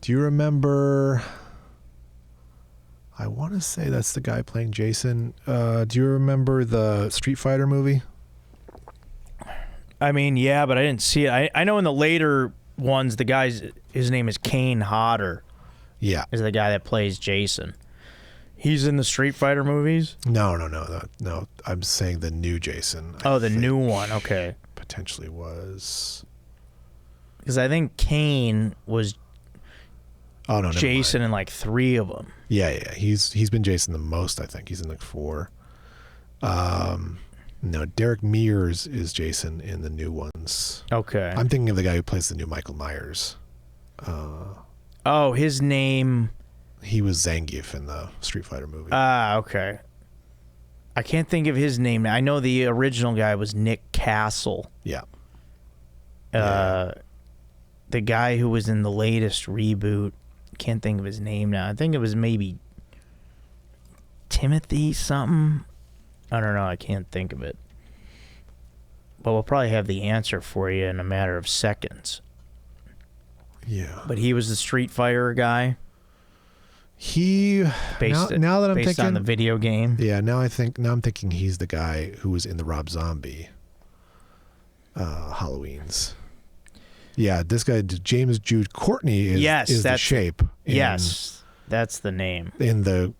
Do you remember, I want to say that's the guy playing Jason. Do you remember the Street Fighter movie? I mean, yeah, but I didn't see it. I know in the later ones, his name is Kane Hodder. Yeah. Is the guy that plays Jason. He's in the Street Fighter movies? No. I'm saying the new Jason. The new one. Okay. Potentially was. Because I think Kane was Jason mind. in like 3 of them. Yeah. He's been Jason the most, I think. He's in like 4. No, Derek Mears is Jason in the new ones. Okay. I'm thinking of the guy who plays the new Michael Myers. His name... He was Zangief in the Street Fighter movie. Okay. I can't think of his name. I know the original guy was Nick Castle. Yeah. The guy who was in the latest reboot, can't think of his name now. I think it was maybe Timothy something. I don't know. I can't think of it. But we'll probably have the answer for you in a matter of seconds. Yeah. But he was the Street Fighter guy. Now that I'm based thinking on the video game. Yeah, I'm thinking he's the guy who was in the Rob Zombie Halloweens. Yeah, this guy James Jude Courtney is the Shape. Yes, that's the name. In the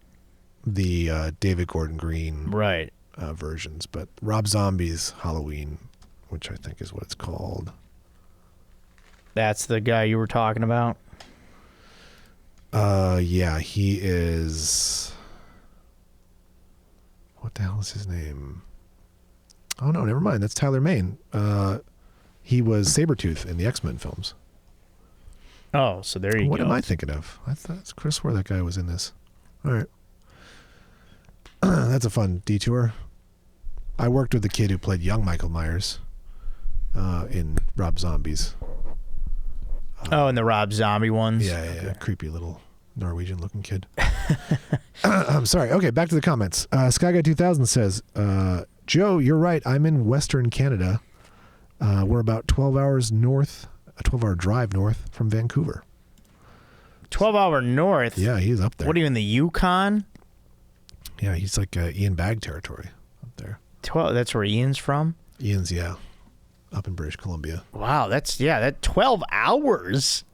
David Gordon Green right versions, but Rob Zombie's Halloween, which I think is what it's called. That's the guy you were talking about? Yeah, he is. What the hell is his name? Oh no, never mind. That's Tyler Mane. He was Sabretooth in the X-Men films. Oh, so there you go. What am I thinking of? I could have swore that guy was in this. All right. That's a fun detour. I worked with the kid who played young Michael Myers in Rob Zombie's. In the Rob Zombie ones? Yeah. Okay. Creepy little Norwegian-looking kid. I'm sorry. Okay, back to the comments. SkyGuy2000 says, Joe, you're right. I'm in Western Canada. We're about 12 hours north, a 12-hour drive north from Vancouver. 12-hour north? Yeah, he's up there. What are you, in the Yukon? Yeah, he's like Ian Bag territory up there. 12. That's where Ian's from? Ian's, yeah. Up in British Columbia. Wow, that 12 hours.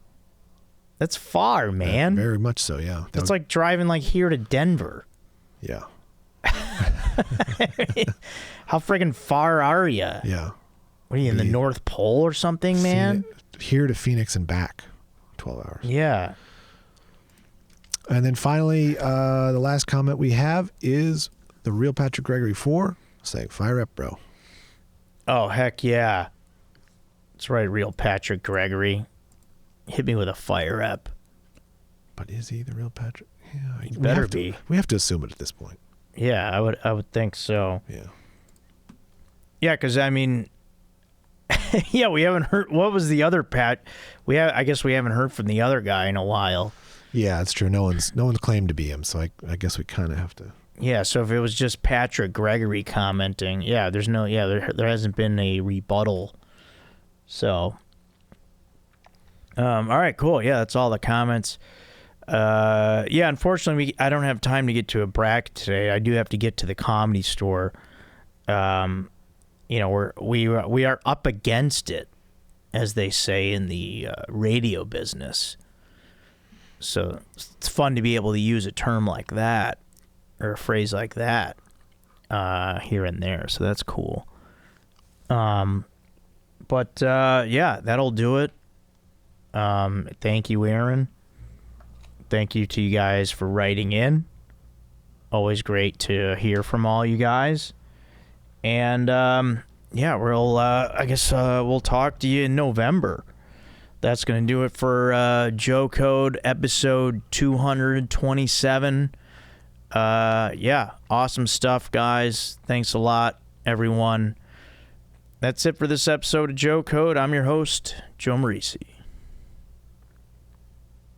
That's far, man. Yeah, very much so, yeah. That's like driving like here to Denver. Yeah. How friggin' far are you? Yeah. What are you, in the North Pole or something, man? Here to Phoenix and back. 12 hours. Yeah. And then finally, the last comment we have is the real Patrick Gregory 4 saying, fire up, bro. Oh, heck yeah. That's right, real Patrick Gregory. Hit me with a fire up. But is he the real Patrick? Yeah, he better be. We have to assume it at this point. Yeah, I would think so. Yeah. Yeah, because I mean, yeah, we haven't heard. What was the other Pat? I guess we haven't heard from the other guy in a while. Yeah, that's true. No one's claimed to be him, so I guess we kind of have to. Yeah, so if it was just Patrick Gregory commenting, there hasn't been a rebuttal. So, all right, cool. Yeah, that's all the comments. Unfortunately, I don't have time to get to a bracket today. I do have to get to the Comedy Store. We are up against it, as they say in the radio business. So it's fun to be able to use a term like that or a phrase like that here and there. So that's cool. But yeah, that'll do it. Thank you, Aaron. Thank you to you guys for writing in. Always great to hear from all you guys. And yeah, I guess we'll talk to you in November. That's going to do it for Joe Code episode 227. Yeah, awesome stuff, guys. Thanks a lot, everyone. That's it for this episode of Joe Code. I'm your host, Joe Marrese.